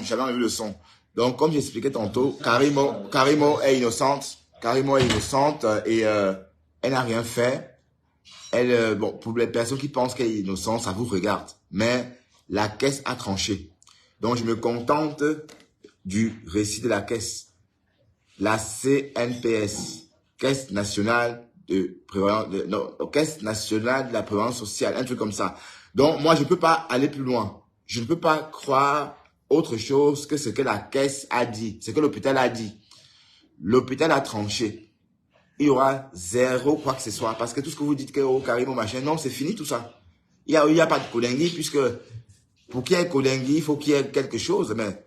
J'avais enlevé le son. Donc, comme j'expliquais tantôt, Karimo est innocente. Karimo est innocente et elle n'a rien fait. Elle, bon, pour les personnes qui pensent qu'elle est innocente, ça vous regarde. Mais la caisse a tranché. Donc, je me contente du récit de la caisse. La CNPS, Caisse nationale Caisse nationale de la prévoyance sociale, un truc comme ça. Donc, moi, je ne peux pas aller plus loin. Je ne peux pas croire autre chose que ce que la caisse a dit, ce que l'hôpital a dit. L'hôpital a tranché. Il y aura zéro quoi que ce soit. Parce que tout ce que vous dites que au Karimo machin, non, c'est fini tout ça. Il y a pas de Kolingui, puisque pour qu'il y ait Kolingui, il faut qu'il y ait quelque chose. Mais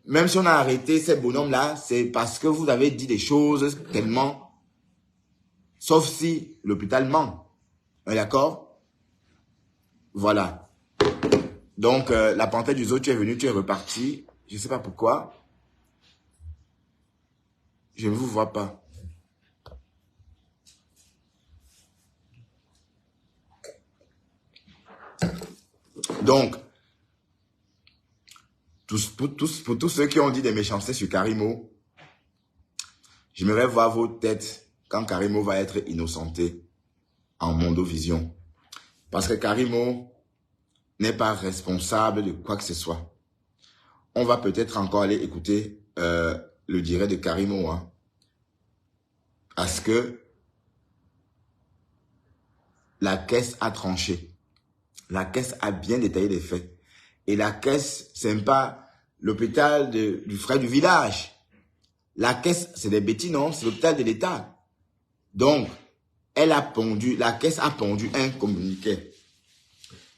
même si on a arrêté ces bonhommes-là, c'est parce que vous avez dit des choses tellement. Sauf si l'hôpital ment. D'accord? Voilà. Donc, la panthère du zoo, tu es venu, tu es reparti. Je ne sais pas pourquoi. Je ne vous vois pas. Donc, pour tous ceux qui ont dit des méchancetés sur Karimo, j'aimerais voir vos têtes quand Karimo va être innocenté en Mondovision. Parce que Karimo n'est pas responsable de quoi que ce soit. On va peut-être encore aller écouter le direct de Karimo. Hein, parce que la caisse a tranché. La caisse a bien détaillé les faits. Et la caisse, c'est pas l'hôpital du frère du village. La caisse, c'est des bêtises, non? C'est l'hôpital de l'État. Donc, la caisse a pondu un communiqué.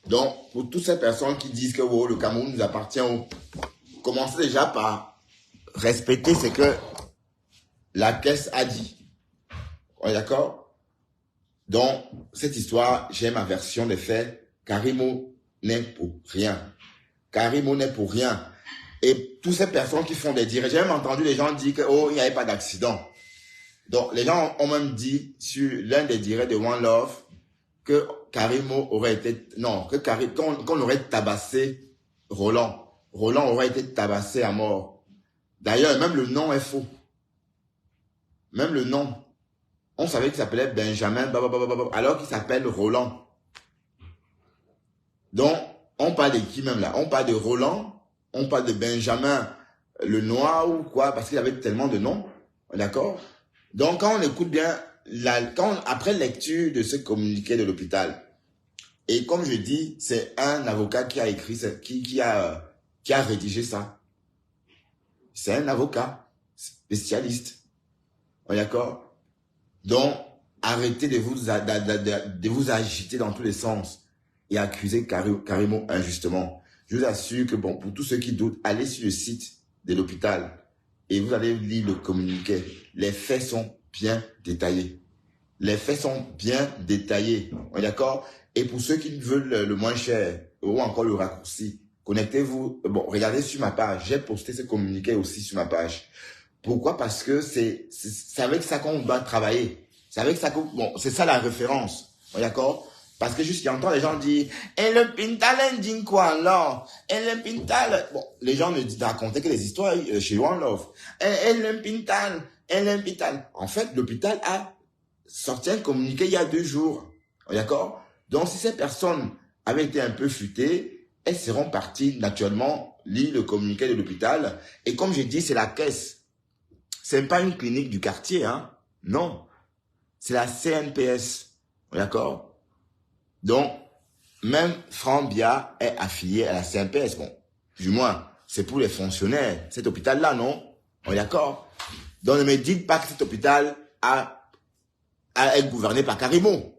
Donc, pour toutes ces personnes qui disent que oh, le Cameroun nous appartient, commencez déjà par respecter ce que la caisse a dit. On est d'accord? Donc, cette histoire, j'ai ma version des faits. Karimo n'est pour rien. Karimo n'est pour rien. Et toutes ces personnes qui font des directs, j'ai même entendu les gens dire que oh, il n'y avait pas d'accident. Donc, les gens ont même dit sur l'un des directs de One Love que Karimo aurait été... Non, qu'on aurait tabassé Roland. Roland aurait été tabassé à mort. D'ailleurs, même le nom est faux. Même le nom. On savait qu'il s'appelait Benjamin, alors qu'il s'appelle Roland. Donc, on parle de qui même là? On parle de Roland, on parle de Benjamin le Noir ou quoi, parce qu'il avait tellement de noms. D'accord? Donc, quand on écoute bien, après lecture de ce communiqué de l'hôpital, et comme je dis, c'est un avocat qui a écrit, qui a rédigé ça. C'est un avocat spécialiste. D'accord? Donc, arrêtez de vous agiter dans tous les sens et accuser Karimo injustement. Je vous assure que, bon, pour tous ceux qui doutent, allez sur le site de l'hôpital et vous allez lire le communiqué. Les faits sont bien détaillés. Les faits sont bien détaillés. D'accord? Et pour ceux qui veulent le moins cher ou encore le raccourci, connectez-vous. Bon, regardez sur ma page. J'ai posté ce communiqué aussi sur ma page. Pourquoi? Parce que c'est avec ça qu'on doit travailler. C'est avec ça bon, c'est ça la référence. D'accord? Parce que jusqu'à longtemps, les gens disent, et le Pintal, dit quoi, alors? Et le Pintal, bon, les gens ne racontaient que les histoires chez One Love. Et le Pintal, et le Pintal. En fait, l'hôpital a sorti un communiqué il y a 2 jours. D'accord? Donc, si ces personnes avaient été un peu futées, elles seront parties naturellement lire le communiqué de l'hôpital. Et comme j'ai dit, c'est la caisse. C'est pas une clinique du quartier, hein. Non. C'est la CNPS. D'accord? Donc, même Franck Bia est affilié à la CNPS. Bon, du moins, c'est pour les fonctionnaires. Cet hôpital-là, non? On est d'accord? Donc, ne me dites pas que cet hôpital est gouverné par Karimo.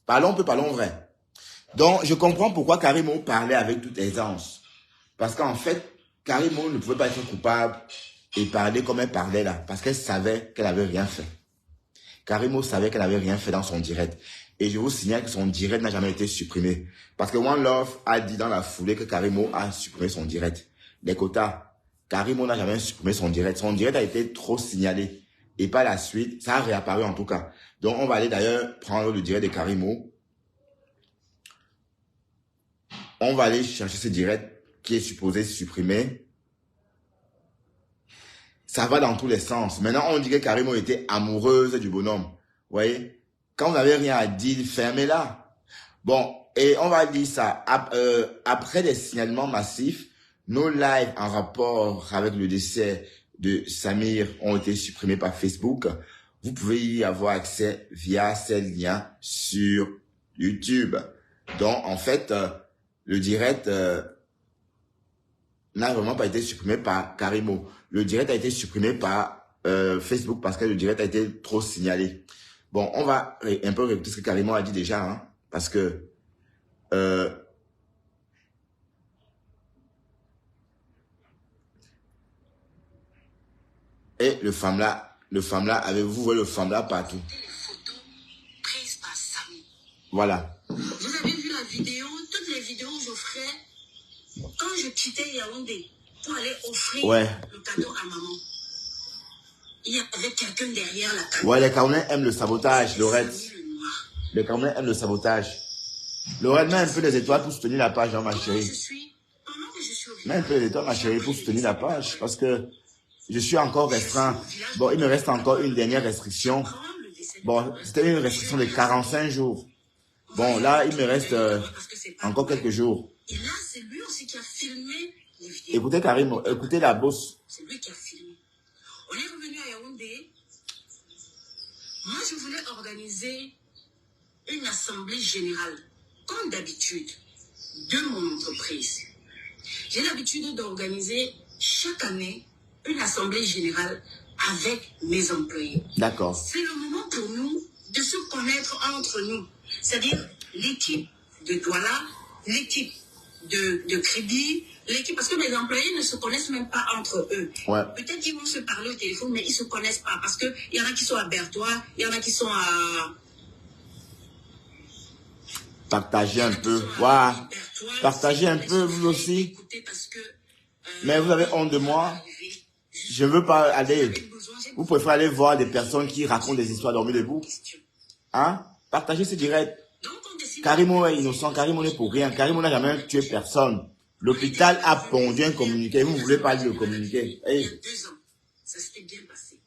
Parlons vrai. Donc, je comprends pourquoi Karimo parlait avec toute aisance. Parce qu'en fait, Karimo ne pouvait pas être coupable et parler comme elle parlait là. Parce qu'elle savait qu'elle n'avait rien fait. Karimo savait qu'elle n'avait rien fait dans son direct. Et je vous signale que son direct n'a jamais été supprimé. Parce que One Love a dit dans la foulée que Karimo a supprimé son direct. Les quotas, Karimo n'a jamais supprimé son direct. Son direct a été trop signalé. Et par la suite, ça a réapparu en tout cas. Donc on va aller d'ailleurs prendre le direct de Karimo. On va aller chercher ce direct qui est supposé supprimer. Ça va dans tous les sens. Maintenant, on dit que Karimo était amoureuse du bonhomme. Vous voyez? Quand vous n'avez rien à dire, fermez-la. Bon, et on va dire ça. Après des signalements massifs, nos lives en rapport avec le décès de Samir ont été supprimés par Facebook. Vous pouvez y avoir accès via ces liens sur YouTube. Donc, en fait, le direct n'a vraiment pas été supprimé par Karimo. Le direct a été supprimé par Facebook parce que le direct a été trop signalé. Bon, on va un peu réécouter ce que Karimo a dit déjà, hein, parce que et le femme là, avez-vous vu le femme là partout? Les photos prises par Samy. Voilà. Vous avez vu la vidéo, toutes les vidéos où j'offrais quand je quittais Yaoundé pour aller offrir le cadeau à maman. Il y avait quelqu'un derrière la caméra. Ouais, les Camerounais aiment le sabotage, Laurette. Les Camerounais aiment le sabotage. Laurette, mets un peu les étoiles pour soutenir la page, hein, ma chérie. Mets un peu les étoiles, ma chérie, pour soutenir la page, parce que je suis encore restreint. Bon, il me reste encore une dernière restriction. Bon, c'était une restriction de 45 jours. Bon, là, il me reste encore quelques jours. Et là, c'est lui aussi qui a filmé les vidéos. Écoutez, Karim, écoutez la bosse. C'est lui qui a filmé. On est revenu à Yaoundé. Moi, je voulais organiser une assemblée générale, comme d'habitude, de mon entreprise. J'ai l'habitude d'organiser chaque année une assemblée générale avec mes employés. D'accord. C'est le moment pour nous de se connaître entre nous. C'est-à-dire l'équipe de Douala, l'équipe de Crédit, l'équipe, parce que mes employés ne se connaissent même pas entre eux. Ouais. Peut-être qu'ils vont se parler au téléphone, mais ils ne se connaissent pas. Parce qu'il y en a qui sont à Bertois, il y en a qui sont à... Partagez un peu. Waouh. Partagez un peu, vous aussi. Mais vous avez honte de moi. Je ne veux pas aller. Vous préférez aller voir des personnes qui racontent des histoires dormir debout. Hein? Partagez ce direct. Donc, Karimo est innocent, Karimo n'est pour rien, Karimo n'a jamais tué personne. L'hôpital a pondu un communiqué, vous ne voulez pas lire le communiqué. Il y a 2 ans, ça s'était bien passé.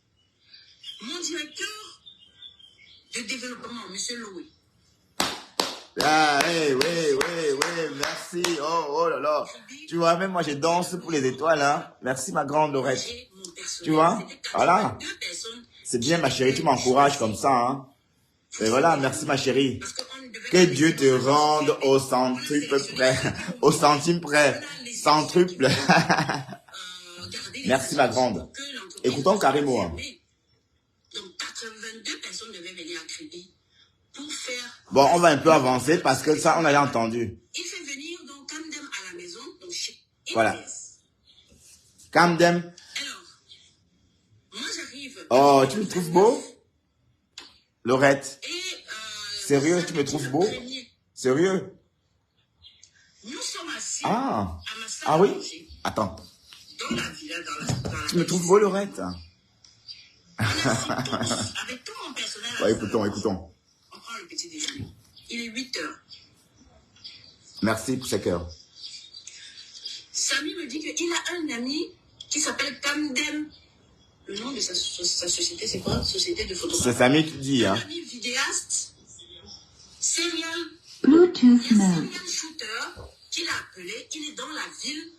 Mon directeur de développement, M. Louis. Ah, oui, merci. Oh là là. Tu vois, même moi, je danse pour les étoiles, hein. Merci, ma grande Lorette. Tu vois, voilà. C'est bien, ma chérie, tu m'encourages comme ça, hein. Et voilà, merci, ma chérie. Que Dieu te rende au centuple près, au centime près, centuple. Merci, ma grande. Écoutons Karimo. Donc, 82 personnes devaient venir à crédit pour faire... Bon, on va un peu avancer parce que ça, on a entendu. Il fait venir donc Camdem à la maison, donc chez... Voilà. Camdem. Alors, moi j'arrive... Oh, tu me trouves beau? Laurette. Et, sérieux, tu me trouves beau? Sérieux? Nous sommes assis Ah. à ma salle Ah oui? à manger, Attends. dans la villa, dans la Tu me trouves beau, Laurette? On est assis tous, avec tout mon personnel. Bon, écoutons. On prend le petit déjeuner. Il est 8 heures. Merci pour ces cœurs. Samy me dit qu'il a un ami qui s'appelle Camdem. Le nom de sa société, c'est quoi? Société de photographie. C'est Samy qui dit, hein. Un ami vidéaste, serial, Bluetooth il y a mode. serial shooter qu'il a appelé. Il est dans la ville.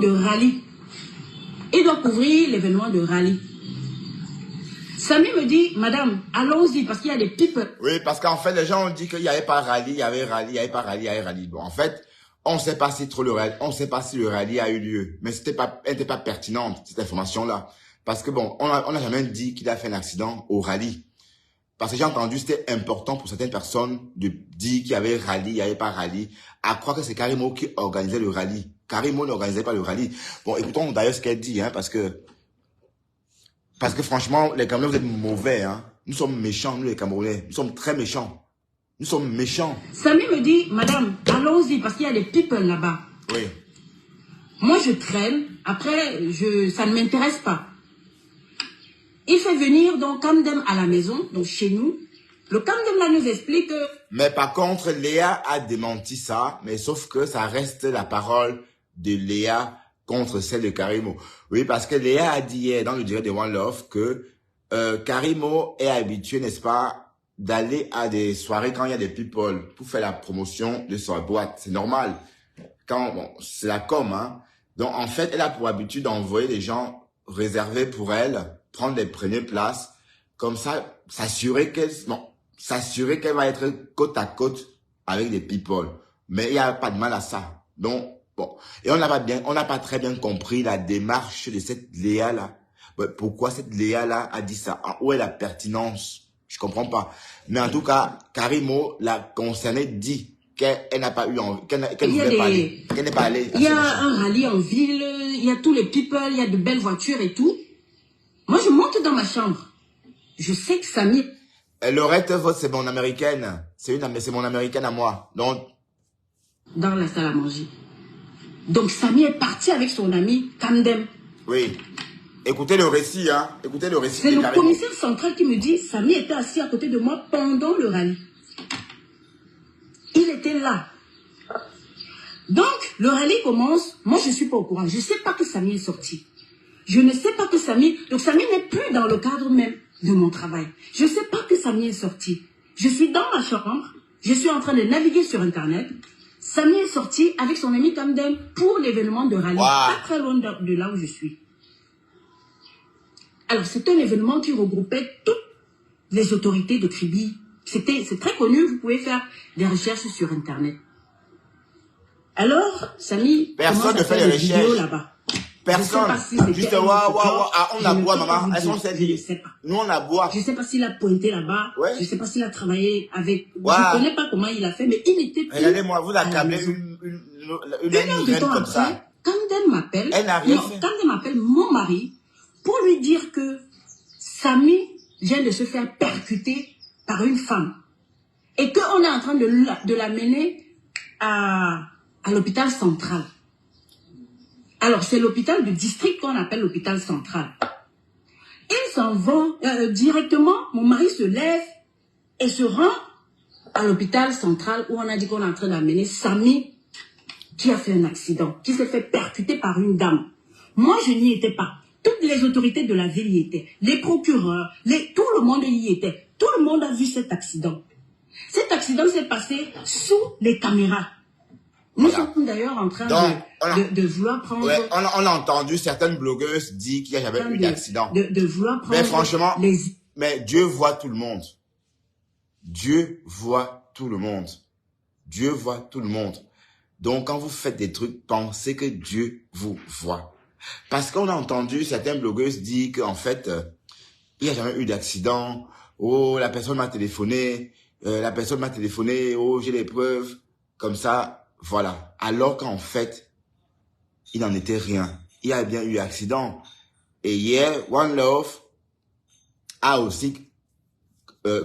De rallye. Il doit couvrir l'événement de rallye. Samy me dit, madame, allons-y parce qu'il y a des people. Oui, parce qu'en fait, les gens ont dit qu'il n'y avait pas rallye, il y avait rallye, il n'y avait pas rallye, il y avait rallye. Bon, en fait, on ne sait pas si trop le rallye, on sait pas si le rallye a eu lieu. Mais elle n'était pas pertinente, cette information-là. Parce que bon, on n'a jamais dit qu'il a fait un accident au rallye. Parce que j'ai entendu, c'était important pour certaines personnes de dire qu'il y avait rallye, il n'y avait pas rallye, à croire que c'est Karimo qui organisait le rallye. Karimo n'organisait pas le rallye. Bon, écoutons d'ailleurs ce qu'elle dit, hein, parce que franchement, les Camerounais, vous êtes mauvais, hein. Nous sommes méchants, nous les Camerounais. Nous sommes très méchants. Nous sommes méchants. Samy me dit, madame, allons-y parce qu'il y a des people là-bas. Oui. Moi, je traîne. Après, ça ne m'intéresse pas. Il fait venir donc Camdem à la maison, donc chez nous. Le Camdem là nous explique que... Mais par contre, Léa a démenti ça, mais sauf que ça reste la parole de Léa contre celle de Karimo. Oui, parce que Léa a dit hier dans le direct de One Love que Karimo est habitué, n'est-ce pas, d'aller à des soirées quand il y a des people pour faire la promotion de sa boîte. C'est normal. Bon, c'est la com, hein. Donc, en fait, elle a pour habitude d'envoyer des gens réservés pour elle, prendre les premières places, comme ça, s'assurer qu'elle va être côte à côte avec des people. Mais il n'y a pas de mal à ça. Donc, bon. Et on n'a pas très bien compris la démarche de cette Léa-là. Pourquoi cette Léa-là a dit ça? Où est la pertinence? Je comprends pas. Mais en tout cas, Karimo, la concernée, dit qu'elle n'a pas eu envie, qu'elle ne voulait pas aller. Qu'elle n'est pas allée. Il y a un rallye en ville, il y a tous les people, il y a de belles voitures et tout. Moi, je monte dans ma chambre. Je sais que Samy... Laurette, c'est mon américaine. C'est mon américaine à moi. Donc... Dans la salle à manger. Donc, Samy est parti avec son ami Camdem. Oui. Écoutez le récit, hein. Écoutez le récit. C'est le commissaire central qui me dit, Samy était assis à côté de moi pendant le rallye. Il était là. Donc, le rallye commence. Moi, je ne suis pas au courant. Je ne sais pas que Samy est sorti. Je ne sais pas que Samy... Donc, Samy n'est plus dans le cadre même de mon travail. Je ne sais pas que Samy est sorti. Je suis dans ma chambre. Je suis en train de naviguer sur Internet. Samy est sorti avec son ami Camdem pour l'événement de rallye. Wow. Pas très loin de là où je suis. Alors, c'est un événement qui regroupait toutes les autorités de Kribi. C'est très connu. Vous pouvez faire des recherches sur Internet. Alors, Samy... Personne ne fait les recherches là-bas. Personne. Juste, on a bois, maman. Elles sont celles qui... Nous, on a bois. Je ne sais pas s'il a pointé là-bas. Ouais. Je ne sais pas s'il a travaillé avec... Ouais. Je ne connais pas comment il a fait, mais il était... Regardez-moi, vous accablez une heure comme ça. après, Camdem m'appelle. Elle n'a rien fait. Camdem m'appelle mon mari pour lui dire que Samy vient de se faire percuter par une femme. Et qu'on est en train de l'amener à l'hôpital central. Alors, c'est l'hôpital du district qu'on appelle l'hôpital central. Ils s'en vont directement, mon mari se lève et se rend à l'hôpital central où on a dit qu'on est en train d'amener Samy qui a fait un accident, qui s'est fait percuter par une dame. Moi, je n'y étais pas. Toutes les autorités de la ville y étaient. Les procureurs, tout le monde y était. Tout le monde a vu cet accident. Cet accident s'est passé sous les caméras. Nous sommes d'ailleurs en train de vouloir prendre... Ouais, on a entendu certaines blogueuses dire qu'il n'y a jamais eu d'accident. De vouloir prendre... Mais franchement, mais Dieu voit tout le monde. Dieu voit tout le monde. Dieu voit tout le monde. Donc, quand vous faites des trucs, pensez que Dieu vous voit. Parce qu'on a entendu certaines blogueuses dire qu'en fait, il n'y a jamais eu d'accident. Oh, la personne m'a téléphoné. Oh, j'ai les preuves. Comme ça, voilà. Alors qu'en fait, il n'en était rien. Il y a bien eu accident. Et hier, One Love a aussi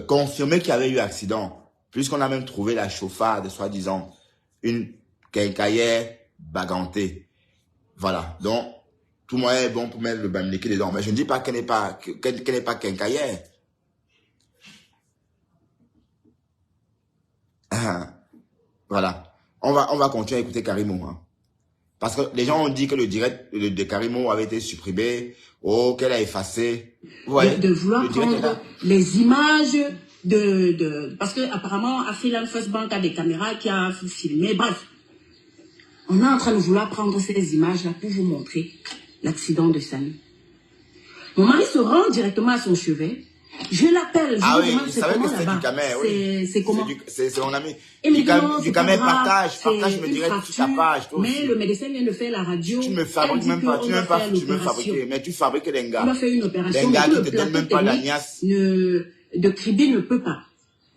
confirmé qu'il y avait eu accident. Puisqu'on a même trouvé la chauffarde, soi-disant, une quincaillère bagantée. Voilà. Donc, tout moyen est bon pour mettre le bamileke dedans. Mais je ne dis pas qu'elle n'est pas quincaillère. Voilà. On va continuer à écouter Karimo. Hein. Parce que les gens ont dit que le direct de Karimo avait été supprimé. Oh, qu'elle a effacé. Vous voyez, de vouloir prendre les images parce que apparemment, Afilan First Bank a des caméras qui a filmé. Bref. On est en train de vouloir prendre ces images-là pour vous montrer l'accident de Samy. Mon mari se rend directement à son chevet. Je l'appelle. Ah oui, il savait que c'était du Camer. Oui. C'est comment? C'est mon ami. Du Camer, partage, je me dirais toute ta page. Mais le médecin vient de faire la radio. Tu me fabriques même pas, tu ne me fabriquer, mais tu fabriques les gars. Il a fait une opération. Les gars qui te donnent même pas la niasse. De Kribi ne peut pas.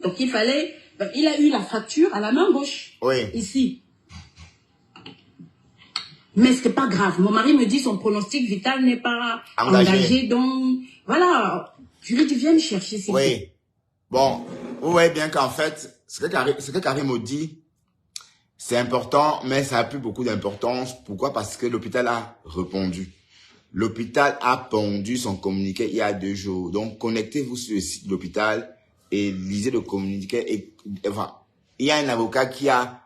Donc il a eu la fracture à la main gauche. Oui. Ici. Mais ce n'est pas grave. Mon mari me dit son pronostic vital n'est pas engagé. Donc, voilà. Je lui dis, viens me chercher. Oui. Bon, vous voyez bien qu'en fait, ce que Karimo dit, c'est important, mais ça n'a plus beaucoup d'importance. Pourquoi? Parce que l'hôpital a répondu. L'hôpital a pondu son communiqué il y a 2 jours. Donc, connectez-vous sur le site de l'hôpital et lisez le communiqué. Enfin, il y a un avocat qui a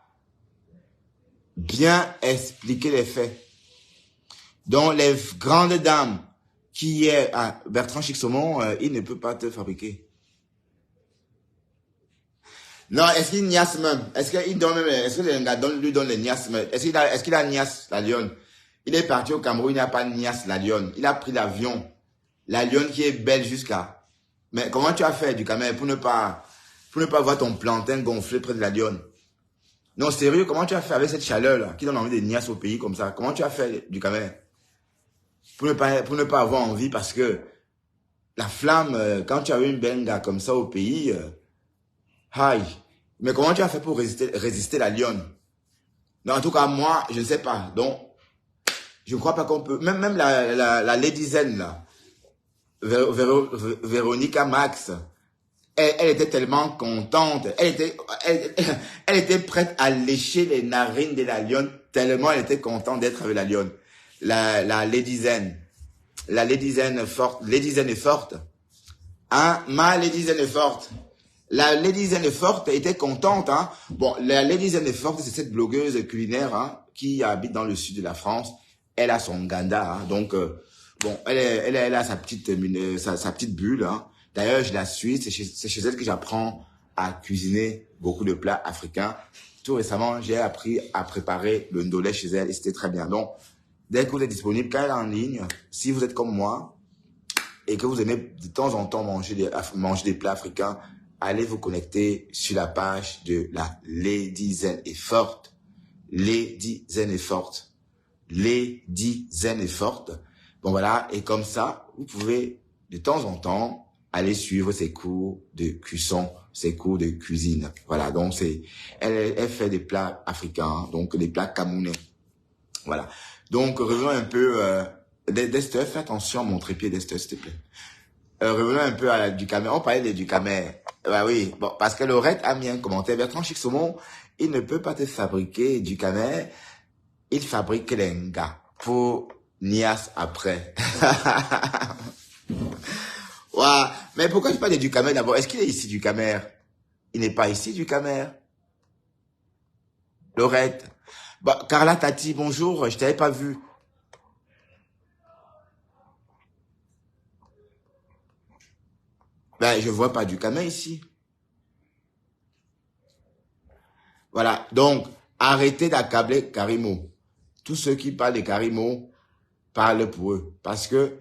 bien expliquer les faits. Donc, les grandes dames qui est Bertrand Chixomon, il ne peut pas te fabriquer. Non, est-ce qu'il niasse même? Est-ce qu'il donne même, est-ce que les gars lui donne les niasses même? Est-ce qu'il a niasse la lionne? Il est parti au Cameroun, il n'a pas niasse la lionne. Il a pris l'avion. La lionne qui est belle jusqu'à. Mais comment tu as fait du Cameroun pour ne pas voir ton plantain gonflé près de la lionne? Non, sérieux, comment tu as fait avec cette chaleur-là, qui donne envie de niasse au pays comme ça? Comment tu as fait du Cameroun? Pour ne pas avoir envie, parce que la flamme, quand tu as eu une benga comme ça au pays, aïe. Mais comment tu as fait pour résister la lionne? Non, en tout cas, moi, je ne sais pas. Donc, je ne crois pas qu'on peut, même la Lady Zen, là, Véronica Max, elle était tellement contente. Elle était prête à lécher les narines de la lionne, tellement elle était contente d'être avec la lionne. La Lady Zen. La Lady Zen est forte. Lady Zen est forte. Hein? Ma Lady Zen est forte. La Lady Zen est forte, elle était contente. Hein? Bon, la Lady Zen est forte, c'est cette blogueuse culinaire hein, qui habite dans le sud de la France. Elle a son ganda. Hein, donc, bon, elle a sa petite bulle. Hein. D'ailleurs, je la suis. C'est chez elle que j'apprends à cuisiner beaucoup de plats africains. Tout récemment, j'ai appris à préparer le ndolé chez elle et c'était très bien. Donc, dès que vous êtes disponible, quand elle est en ligne, si vous êtes comme moi et que vous aimez de temps en temps manger des plats africains, allez vous connecter sur la page de la Lady Zen est forte. Lady Zen est forte. Lady Zen est forte. Bon voilà, et comme ça, vous pouvez de temps en temps aller suivre ses cours de cuisson, ses cours de cuisine. Voilà, donc elle fait des plats africains, donc des plats camerounais. Voilà. Donc revenons un peu, Dester, fais attention à mon trépied, Dester, s'il te plaît. Revenons un peu à du Camer. On parlait du Camer. Bah oui, bon, parce que Laurette a mis un commentaire. Bertrand Chixomon, il ne peut pas te fabriquer du Camer. Il fabrique les gars pour Nias après. Ouais. Mais pourquoi tu parles du Camer d'abord? Est-ce qu'il est ici du Camer? Il n'est pas ici du Camer. Laurette. Bah, Carla Tati, bonjour, je t'avais pas vu. Ben, je vois pas du Camer ici. Voilà, donc, arrêtez d'accabler Karimo. Tous ceux qui parlent de Karimo parlent pour eux. Parce que,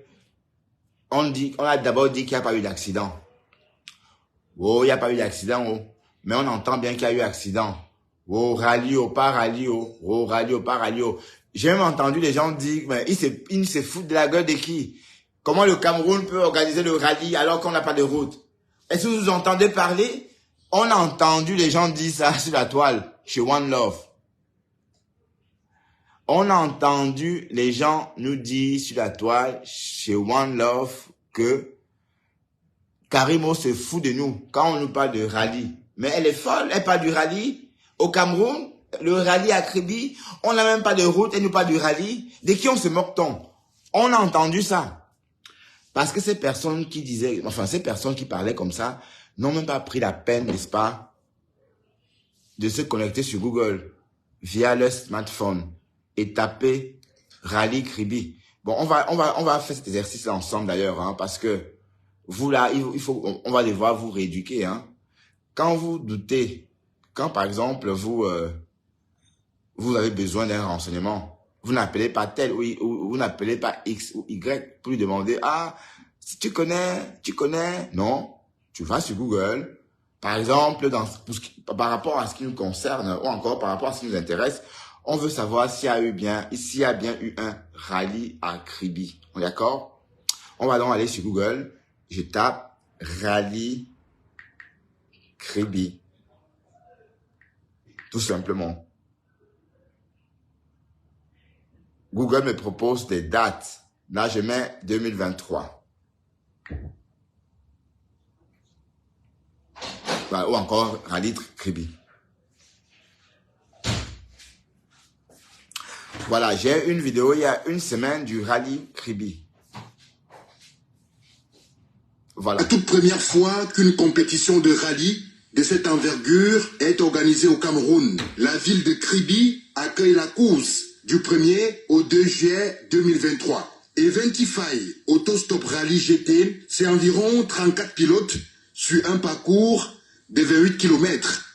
on a d'abord dit qu'il n'y a pas eu d'accident. Oh, il n'y a pas eu d'accident, oh. Mais on entend bien qu'il y a eu accident. Oh, rallye, oh, pas rallye, oh. Oh, rallye, oh, pas rallye, oh. J'ai même entendu les gens dire, mais ils se foutent de la gueule de qui? Comment le Cameroun peut organiser le rallye alors qu'on n'a pas de route? Est-ce que vous entendez parler? On a entendu les gens dire ça sur la toile, chez One Love. On a entendu les gens nous dire sur la toile, chez One Love, que Karimo se fout de nous quand on nous parle de rallye. Mais elle est folle, elle parle du rallye. Au Cameroun, le rallye à Kribi, on n'a même pas de route, elle nous parle du rallye. De qui on se moque-t-on? On a entendu ça. Parce que ces personnes qui disaient, enfin ces personnes qui parlaient comme ça, n'ont même pas pris la peine, n'est-ce pas, de se connecter sur Google via leur smartphone et taper rallye Kribi. Bon, on va faire cet exercice-là ensemble d'ailleurs, hein, parce que vous là, on va devoir vous rééduquer, hein. Quand vous doutez, quand par exemple vous avez besoin d'un renseignement, vous n'appelez pas tel ou vous n'appelez pas X ou Y pour lui demander, ah, si tu connais, non, tu vas sur Google, par exemple, par rapport à ce qui nous concerne ou encore par rapport à ce qui nous intéresse, on veut savoir s'il y a bien eu un rallye à Kribi. On est d'accord? On va donc aller sur Google, je tape rallye Kribi. Tout simplement. Google me propose des dates. Là, je mets 2023. Voilà, ou encore rallye Kribi. Voilà, j'ai une vidéo il y a une semaine du rallye Kribi. Voilà. La toute première fois qu'une compétition de rallye de cette envergure est organisée au Cameroun, la ville de Kribi accueille la course du 1er au 2 juillet 2023. Eventify Autostop Rally GT, c'est environ 34 pilotes sur un parcours de 28 km.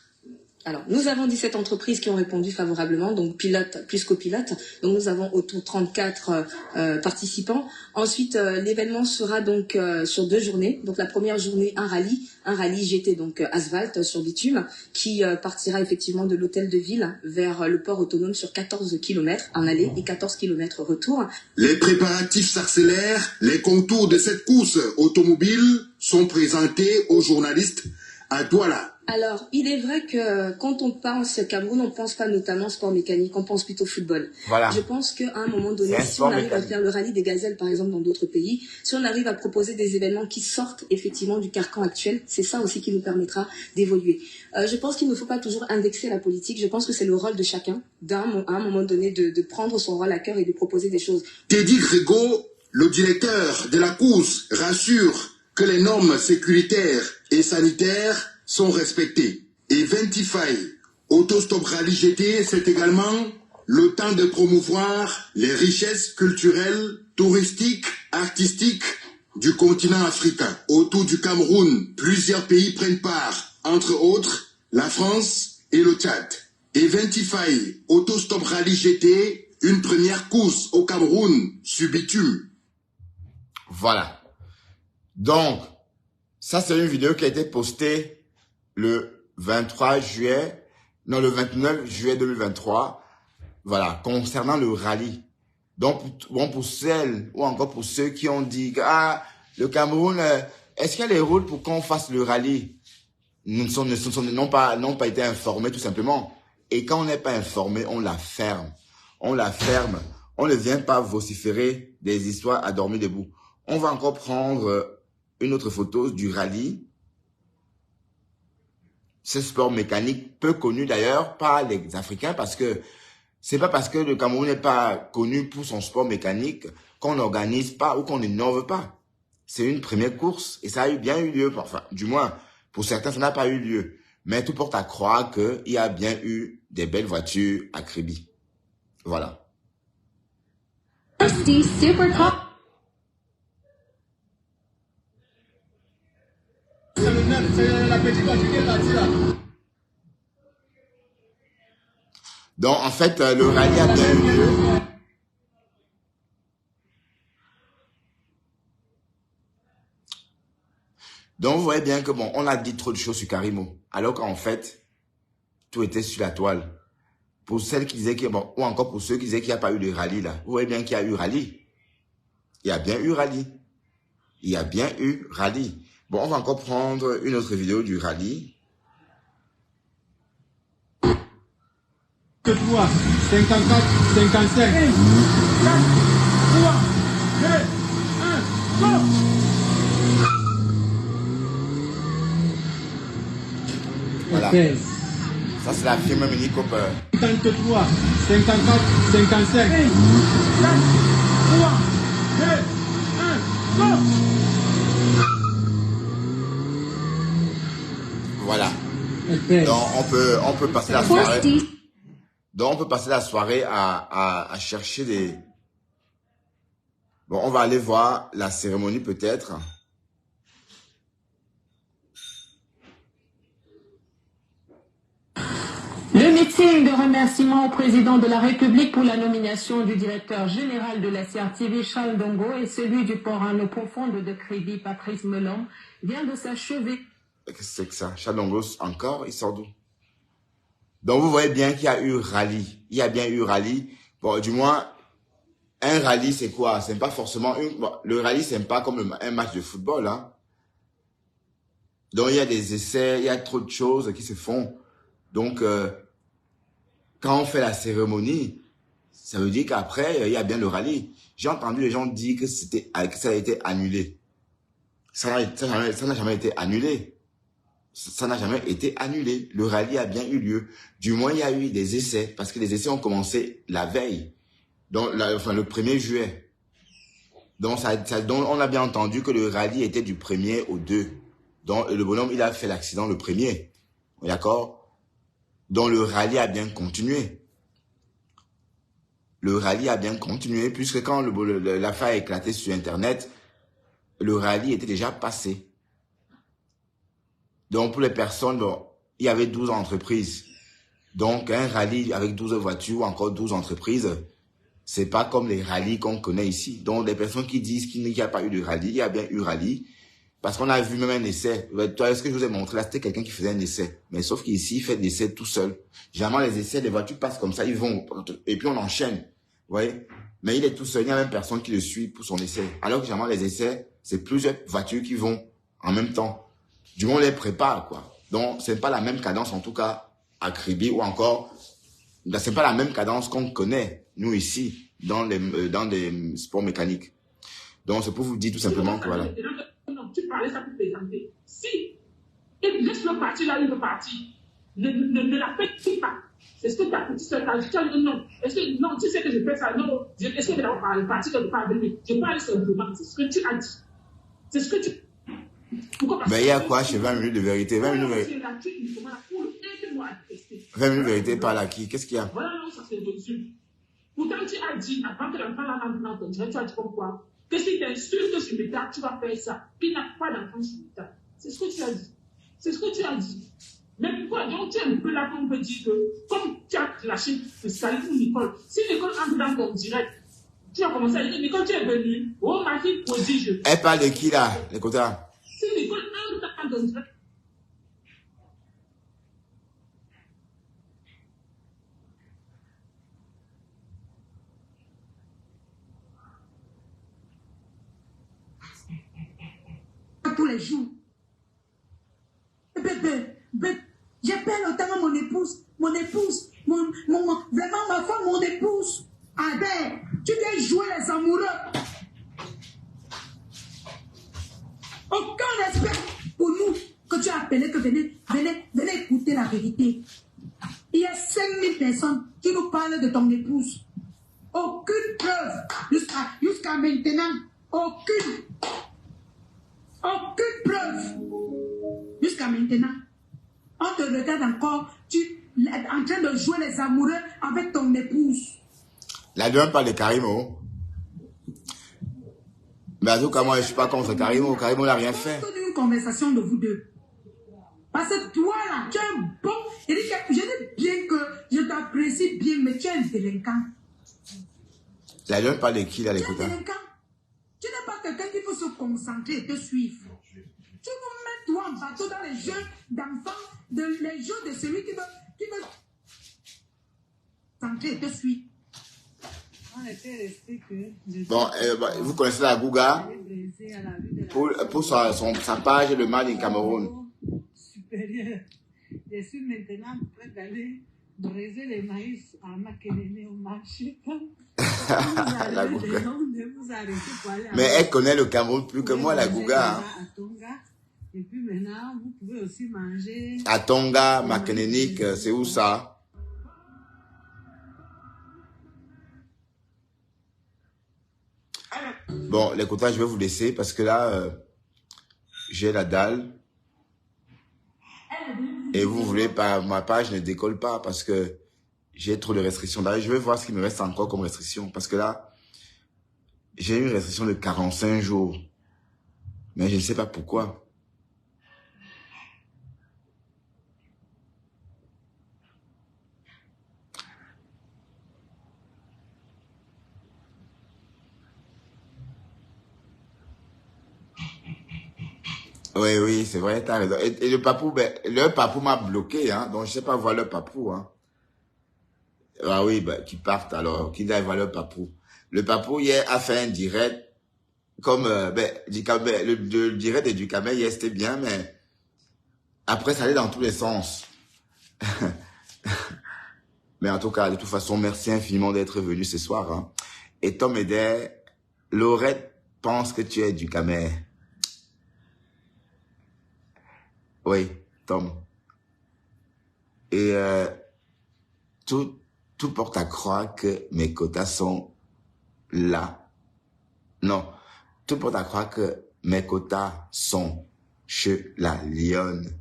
Alors, nous avons 17 entreprises qui ont répondu favorablement, donc pilotes plus copilotes. Donc, nous avons autour de 34 participants. Ensuite, l'événement sera donc sur 2 journées. Donc, la première journée, un rallye GT, donc asphalte sur bitume, qui partira effectivement de l'hôtel de ville vers le port autonome sur 14 km en aller et 14 km retour. Les préparatifs s'accélèrent. Les contours de cette course automobile sont présentés aux journalistes à Douala. Alors, il est vrai que quand on pense Cameroun, on pense pas notamment sport mécanique, on pense plutôt football. Voilà. Je pense qu'à un moment donné, si on arrive à faire le rallye des gazelles, par exemple, dans d'autres pays, si on arrive à proposer des événements qui sortent effectivement du carcan actuel, c'est ça aussi qui nous permettra d'évoluer. Je pense qu'il ne faut pas toujours indexer la politique. Je pense que c'est le rôle de chacun, à un moment donné, de prendre son rôle à cœur et de proposer des choses. Teddy Grégo, le directeur de la course, rassure que les normes sécuritaires et sanitaires sont respectés. Et Ventify, Autostop Rally GT, c'est également le temps de promouvoir les richesses culturelles, touristiques, artistiques du continent africain. Autour du Cameroun, plusieurs pays prennent part, entre autres la France et le Tchad. Et Ventify, Autostop Rally GT, une première course au Cameroun sur bitume. Voilà. Donc, ça c'est une vidéo qui a été postée le 29 juillet 2023, voilà, concernant le rallye. Donc, bon, pour celles, ou encore pour ceux qui ont dit, ah, le Cameroun, est-ce qu'il y a les routes pour qu'on fasse le rallye? N'ont pas été informés, tout simplement. Et quand on n'est pas informé, on la ferme. On la ferme. On ne vient pas vociférer des histoires à dormir debout. On va encore prendre une autre photo du rallye. Ce sport mécanique, peu connu d'ailleurs par les Africains, parce que c'est pas parce que le Cameroun n'est pas connu pour son sport mécanique qu'on n'organise pas ou qu'on n'innove pas. C'est une première course et ça a bien eu lieu, enfin, du moins, pour certains, ça n'a pas eu lieu. Mais tout porte à croire qu'il y a bien eu des belles voitures à Kribi. Voilà. Donc, en fait, le rallye a bien eu lieu. Donc, vous voyez bien que, bon, on a dit trop de choses sur Karimo. Alors qu'en fait, tout était sur la toile. Pour celles qui disaient que, bon, ou encore pour ceux qui disaient qu'il n'y a pas eu de rallye, là. Vous voyez bien qu'il y a eu rallye. Il y a bien eu rallye. Il y a bien eu rallye. Bon, on va encore prendre une autre vidéo du rallye. 3, 54, 55. 4, 3, 2, 1, go! Voilà. Ça, c'est la firme Mini Cooper. 53, 54, 55. 4, 3, 2, 1, go! Voilà. Donc, on peut passer la soirée. Donc, on peut passer la soirée à chercher des... Bon, on va aller voir la cérémonie peut-être. Le meeting de remerciement au président de la République pour la nomination du directeur général de la CRTV, Charles Ndongo, et celui du port en eau profonde de Kribi, Patrice Melon, vient de s'achever. Qu'est-ce que c'est que ça? Charles Ndongo, encore, il sort d'où? Donc, vous voyez bien qu'il y a eu rallye. Il y a bien eu rallye. Bon, du moins, un rallye, c'est quoi? C'est pas forcément une... Bon, le rallye, c'est pas comme un match de football, hein. Donc, il y a des essais, il y a trop de choses qui se font. Donc, quand on fait la cérémonie, ça veut dire qu'après, il y a bien le rallye. J'ai entendu les gens dire que ça a été annulé. Ça n'a jamais été annulé. Ça n'a jamais été annulé. Le rallye a bien eu lieu. Du moins, il y a eu des essais, parce que les essais ont commencé la veille, donc, le 1er juillet. Donc, on a bien entendu que le rallye était du 1er au 2. Donc, le bonhomme, il a fait l'accident le 1er. D'accord? Donc, le rallye a bien continué. Le rallye a bien continué, puisque quand l'affaire a éclaté sur Internet, le rallye était déjà passé. Donc, pour les personnes, bon, il y avait 12 entreprises. Donc, un rallye avec 12 voitures ou encore 12 entreprises, c'est pas comme les rallyes qu'on connaît ici. Donc, les personnes qui disent qu'il n'y a pas eu de rallye, il y a bien eu rallye. Parce qu'on a vu même un essai. Toi, ce que je vous ai montré là, c'était quelqu'un qui faisait un essai. Mais sauf qu'ici, il fait des essais tout seul. Généralement, les essais, les voitures passent comme ça, ils vont, et puis on enchaîne. Vous voyez? Mais il est tout seul, il n'y a même personne qui le suit pour son essai. Alors que généralement, les essais, c'est plusieurs voitures qui vont en même temps. Du moins, on les prépare, quoi. Donc, c'est pas la même cadence, en tout cas, à Kribi ou encore, c'est pas la même cadence qu'on connaît, nous, ici, dans les sports mécaniques. Donc, c'est pour vous dire tout simplement que voilà. Non, tu parlais ça pour plaisanter. Si, laisse-le partir là, il veut partir. Ne la fais pas. C'est ce que ta petite soeur t'a dit. Tu as dit non. Est-ce que, non, tu sais que je fais ça? Non. Est-ce que je vais partir quelque part avec lui? Je parle simplement. C'est ce que tu as dit. C'est ce que tu... Mais il y a quoi chez 20 minutes de vérité? 20 minutes de vérité. 20 minutes de vérité par là qui? Qu'est-ce qu'il y a? Voilà, non, ça c'est reçu. Pourtant, tu as dit, avant que l'enfant l'entre, tu as dit pourquoi? Que si tu es sûr que sur le tas, tu vas faire ça. Puis il n'a pas d'enfant sur le tas. C'est ce que tu as dit. C'est ce que tu as dit. Mais pourquoi? Donc, tu es un peu là qu'on peut dire que, comme tu as lâché le salut pour Nicole, si Nicole entre dans ton direct, tu vas commencer à dire, Nicole, tu es venue, oh, ma fille prodige. Elle parle de qui là, les quotas? Si Nicole entre dans ton direct, tous les jours. Bébé, j'appelle notamment mon épouse, vraiment ma femme, mon épouse. Adèle, tu viens jouer les amoureux. Aucun respect pour nous que tu as appelé, que venez écouter la vérité. Il y a 5000 personnes qui nous parlent de ton épouse. Aucune preuve jusqu'à maintenant. Aucune preuve. Jusqu'à maintenant. On te regarde encore, tu es en train de jouer les amoureux avec ton épouse. La dame parle de Karimo. Mais en tout cas, moi, je ne suis pas contre Karimo. Karimo n'a rien fait. C'est une conversation de vous deux. Parce que toi, là, tu es bon. Je dis bien que je t'apprécie bien, mais tu es un délinquant. La dame parle de qui, là, Tu es l'écoute? un délinquant. Tu n'es pas quelqu'un qui peut se concentrer et te suivre. Tu veux mettre toi en bateau dans les jeux d'enfants, les jeux de celui qui veut concentrer et te suivre. Bon, vous connaissez la Gouga pour sa page Le Mal in Cameroun. Supérieur. Je suis maintenant prêt d'aller briser les maïs à Makéléné au marché. La Gouga. Mais elle connaît le Cameroun plus que moi, la Gouga. Hein. Et puis maintenant, vous pouvez aussi manger. À Tonga, Makélénique, c'est où ça? Bon, les quotas, je vais vous laisser parce que là, j'ai la dalle. Et vous voulez pas, ma page ne décolle pas parce que j'ai trop de restrictions. D'ailleurs, je vais voir ce qui me reste encore comme restriction. Parce que là, j'ai une restriction de 45 jours. Mais je ne sais pas pourquoi. Oui, oui, c'est vrai, t'as raison. Et le papou, ben, le papou m'a bloqué, hein, donc je sais pas voir le papou, hein. Ah oui, ben, qu'il parte alors, qu'il aille voir le papou. Le papou, hier, a fait un direct, comme, le direct de Ducamel, hier, c'était bien, mais après, ça allait dans tous les sens. Mais en tout cas, de toute façon, merci infiniment d'être venu ce soir, hein. Et Tom Eder, Laurette pense que tu es Ducamel. Oui, Tom. Et tout porte à croire que mes quotas sont là. Non, tout porte à croire que mes quotas sont chez la lionne.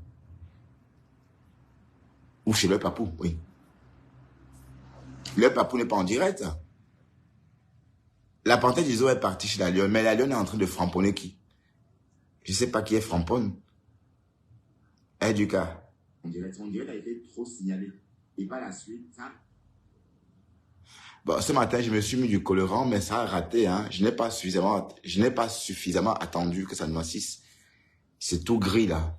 Ou chez le papou, oui. Le papou n'est pas en direct. La panthère d'Iso est partie chez la lionne, mais la lionne est en train de framponner qui? Je ne sais pas qui est framponne. Duca. On dirait a été trop signalé. Et par la suite, ça... Bon, ce matin, je me suis mis du colorant, mais ça a raté, hein. Je n'ai pas suffisamment attendu que ça noircisse. C'est tout gris, là.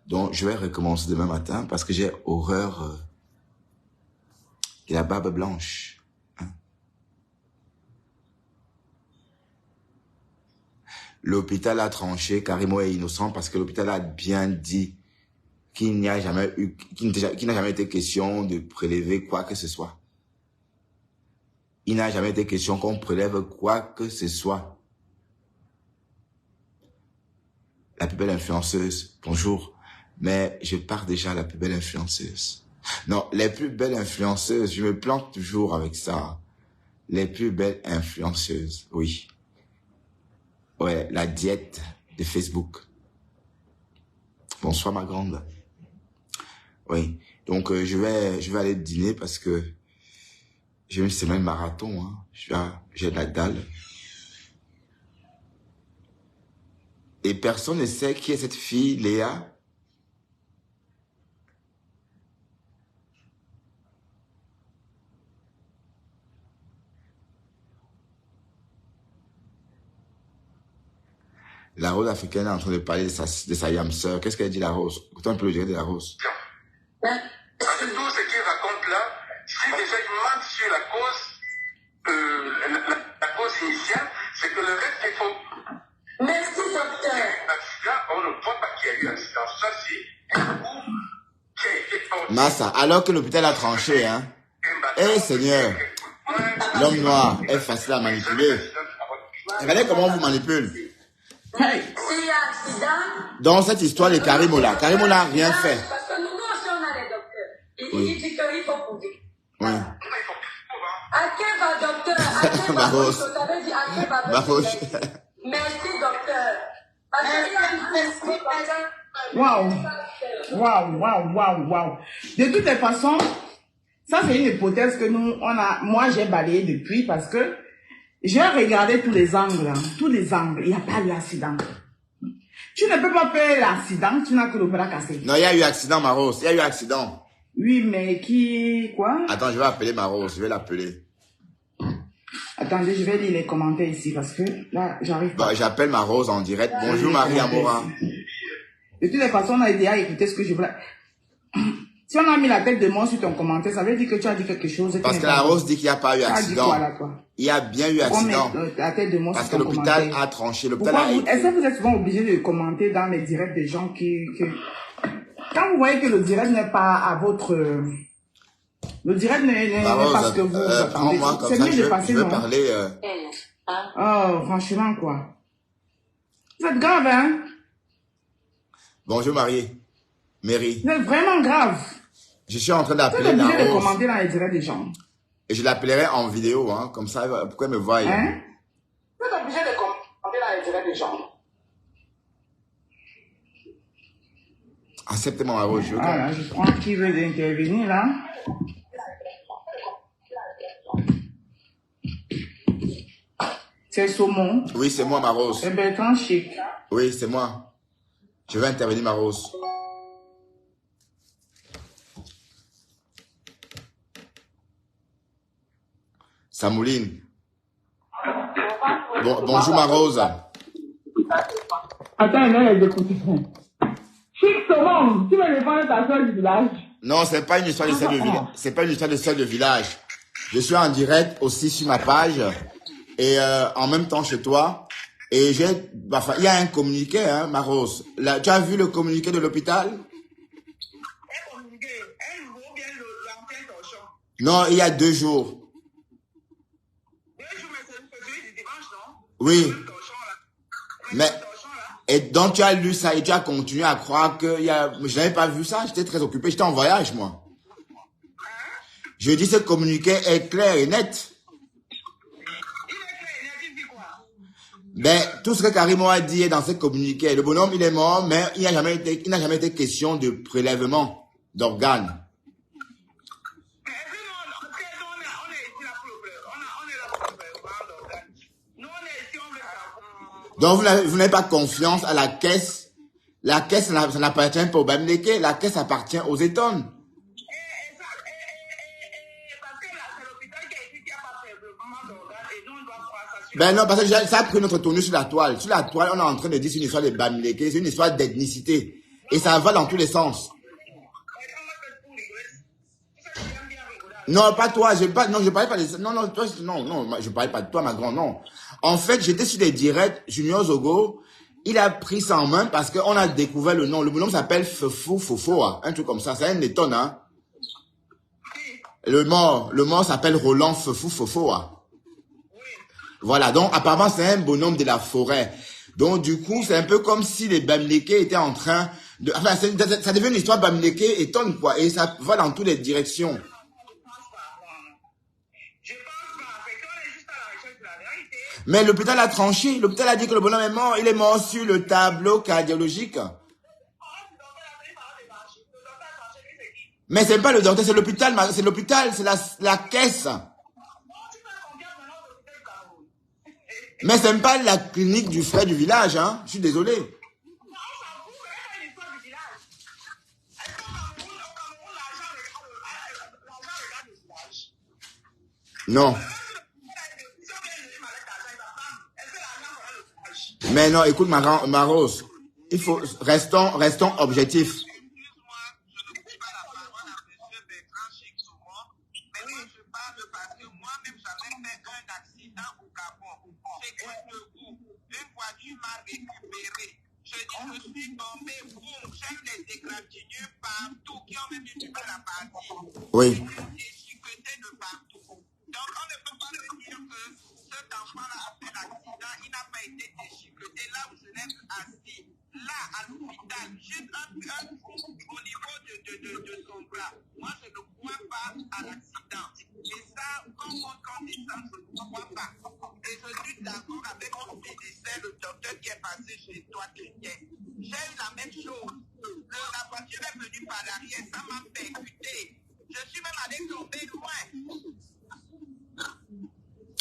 Donc, je vais recommencer demain matin parce que j'ai horreur de la barbe blanche. Hein. L'hôpital a tranché, Karimo est innocent parce que l'hôpital a bien dit qu'il n'a jamais été question de prélever quoi que ce soit. Il n'a jamais été question qu'on prélève quoi que ce soit. La plus belle influenceuse, bonjour. Mais je pars déjà à la plus belle influenceuse. Non, les plus belles influenceuses, je me plante toujours avec ça. Les plus belles influenceuses, oui. Ouais, la diète de Facebook. Bonsoir ma grande. Oui, donc je vais aller dîner parce que j'ai une semaine marathon, hein. J'ai de la dalle. Et personne ne sait qui est cette fille, Léa. La rose africaine est en train de parler de sa yam sœur. Qu'est-ce qu'elle dit, la rose? Écoutez un peu le direct de la rose. Avec tout ce qu'il raconte là, si déjà il ment sur la cause initiale, c'est que le reste est faux. Merci, docteur. L'accident, on ne voit pas qu'il y a eu accident. Ça, c'est un coup qui a été porté. Massa, alors que l'hôpital a tranché, hein. Eh Seigneur, l'homme noir est facile à manipuler. Regardez comment on vous manipule. Hey. S'il y a accident... Dans cette histoire de Karimo n'a rien fait. Parce que nous aussi, on a les docteurs. Il dit qu'il faut prouver. Oui. Akeba, docteur. Ma rose. Ma rose. Merci, docteur. Parce qu'il y a une Wow. Waouh, waouh, waouh, waouh. De toutes les façons, ça c'est une hypothèse que moi j'ai balayé depuis parce que j'ai regardé tous les angles, tous les angles. Il n'y a pas eu d'accident. Tu ne peux pas faire l'accident, tu n'as que le bras cassé. Non, il y a eu accident, Marose. Il y a eu accident. Oui, mais qui... Quoi? Attends, je vais appeler Marose. Je vais l'appeler. Attendez, je vais lire les commentaires ici parce que là, j'arrive pas. Bah, j'appelle Marose en direct. Bonjour, Marie Amora. De toutes les façons, on a déjà écouté ce que je voulais. Si on a mis la tête de mort sur ton commentaire, ça veut dire que tu as dit quelque chose. Parce que la Rose dit qu'il n'y a pas eu accident. Tu as dit quoi là, toi? Il y a bien eu accident. La tête de mort parce sur que ton l'hôpital commentaire. a tranché. Est-ce que vous êtes souvent obligé de commenter dans les directs des gens qui... Quand vous voyez que le direct n'est pas à votre... Le direct n'est pas ce que vous attendez. C'est mieux de passer, non? Parler... Oh, franchement, quoi. Vous êtes grave, hein? Bonjour, Marie. Mary. Vous êtes vraiment grave. Je suis en train d'appeler la Rose. Vous êtes obligé de Rose. commenter dans les directs des gens. Et je l'appellerai en vidéo, hein, comme ça, pourquoi me voient? Hein? Vous êtes obligé de commenter dans les directs des gens. Acceptez-moi, ma Rose. Voilà, je prends qui veut intervenir, là. C'est Saumon. Oui, c'est moi, ma Rose. C'est Bertrand Chic. Oui, c'est moi. Je vais intervenir, ma Rose. Samouline. Bonjour, ma Rose. Attends, il est écouté. Chic Saumon, tu veux répondre ta soeur du village? Non, c'est pas une histoire de soeur de village. C'est pas une histoire de soeur de village. Je suis en direct aussi sur ma page et en même temps chez toi. Et il y a un communiqué, hein, ma Rose. Là, tu as vu le communiqué de l'hôpital? Non, il y a 2 jours. Oui. Mais, et donc tu as lu ça et tu as continué à croire que je n'avais pas vu ça, j'étais très occupé, j'étais en voyage, moi. Je dis ce communiqué est clair et net. Ben, tout ce que Karim a dit est dans ce communiqué. Le bonhomme, il est mort, mais il n'a jamais été question de prélèvement d'organes. Donc, vous n'avez pas confiance à la caisse. La caisse, ça n'appartient pas au Bamileke. La caisse appartient aux Étonnes. Ben non, parce que ça a pris notre tournure sur la toile. Sur la toile, on est en train de dire c'est une histoire de Bamileke. C'est une histoire d'ethnicité. Et ça va dans tous les sens. Non, pas toi. Je parlais pas de... Non, toi, non, je parlais pas de toi, ma grande, non. En fait, j'étais sur des directs, Junior Zogo, il a pris ça en main parce qu'on a découvert le nom. Le bonhomme s'appelle Fefou Fofoa, un truc comme ça. C'est un étonne, hein. Le mort s'appelle Roland Fefou Fofoa. Voilà, donc apparemment c'est un bonhomme de la forêt. Donc du coup, c'est un peu comme si les Bamileke étaient en train de... Enfin, ça devient une histoire Bamileke étonne, quoi. Et ça va dans toutes les directions. Mais l'hôpital a tranché. L'hôpital a dit que le bonhomme est mort. Il est mort sur le tableau cardiologique. Mais c'est pas le docteur, c'est l'hôpital. C'est l'hôpital, c'est la caisse. Mais c'est pas la clinique du frère du village, hein. Je suis désolé. Non. Mais non, écoute, ma Rose, il faut, restons objectifs. Oui.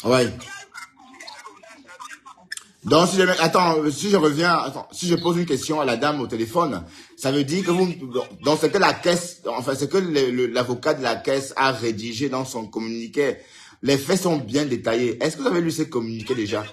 Ouais. Donc, si je reviens, si je pose une question à la dame au téléphone, ça veut dire que donc c'est que la caisse, enfin, c'est que l'avocat de la caisse a rédigé dans son communiqué. Les faits sont bien détaillés. Est-ce que vous avez lu ces communiqués déjà?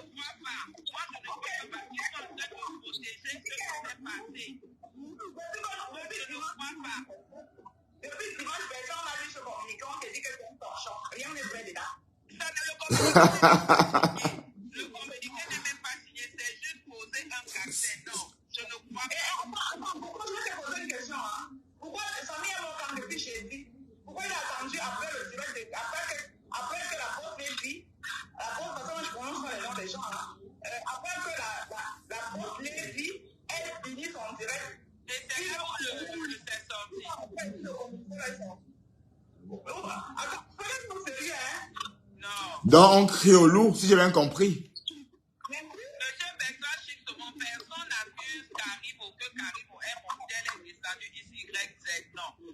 Donc, on crie au loup, si j'ai bien compris.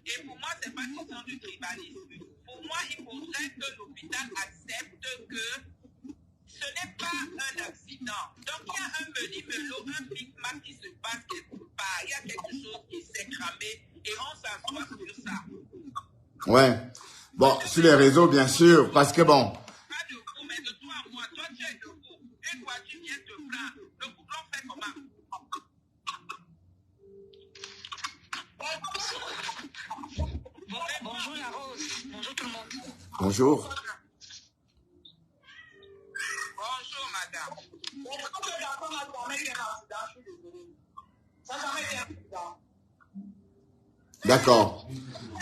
Et pour moi, c'est pas question de tribalisme. Pour moi, il faudrait que l'hôpital accepte que ce n'est pas un accident. Donc, il y a un menu-melo, un Big Mac qui se passe quelque part. Il y a quelque chose qui s'est cramé et on s'assoit sur ça. Ouais. Bon, sur les réseaux, bien sûr, parce que bon. Pas de vous, mais de toi à moi. Toi, tu es debout. Une voiture vient te prendre. Le couplon fait comment? Bonjour la Rose. Bonjour tout le monde. Bonjour. Bonjour, madame. D'accord.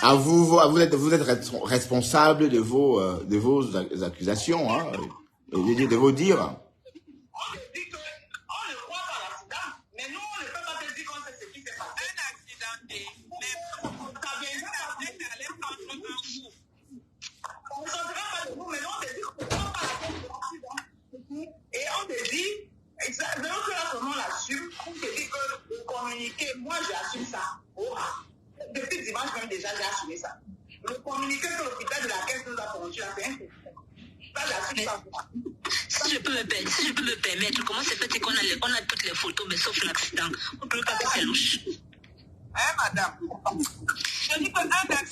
Vous êtes responsable de vos accusations, hein, de vos dires. Moi, j'assume ça. Depuis dimanche, même déjà, j'ai assumé ça. Le communiqué que l'hôpital de la caisse nous a fourni, c'est un peu. Ça, j'assume ça. Si je peux me permettre, comment c'est fait qu'on a toutes les photos, mais sauf l'accident? On ne peut pas que c'est louche. Hein, madame? Je dis qu'un accident.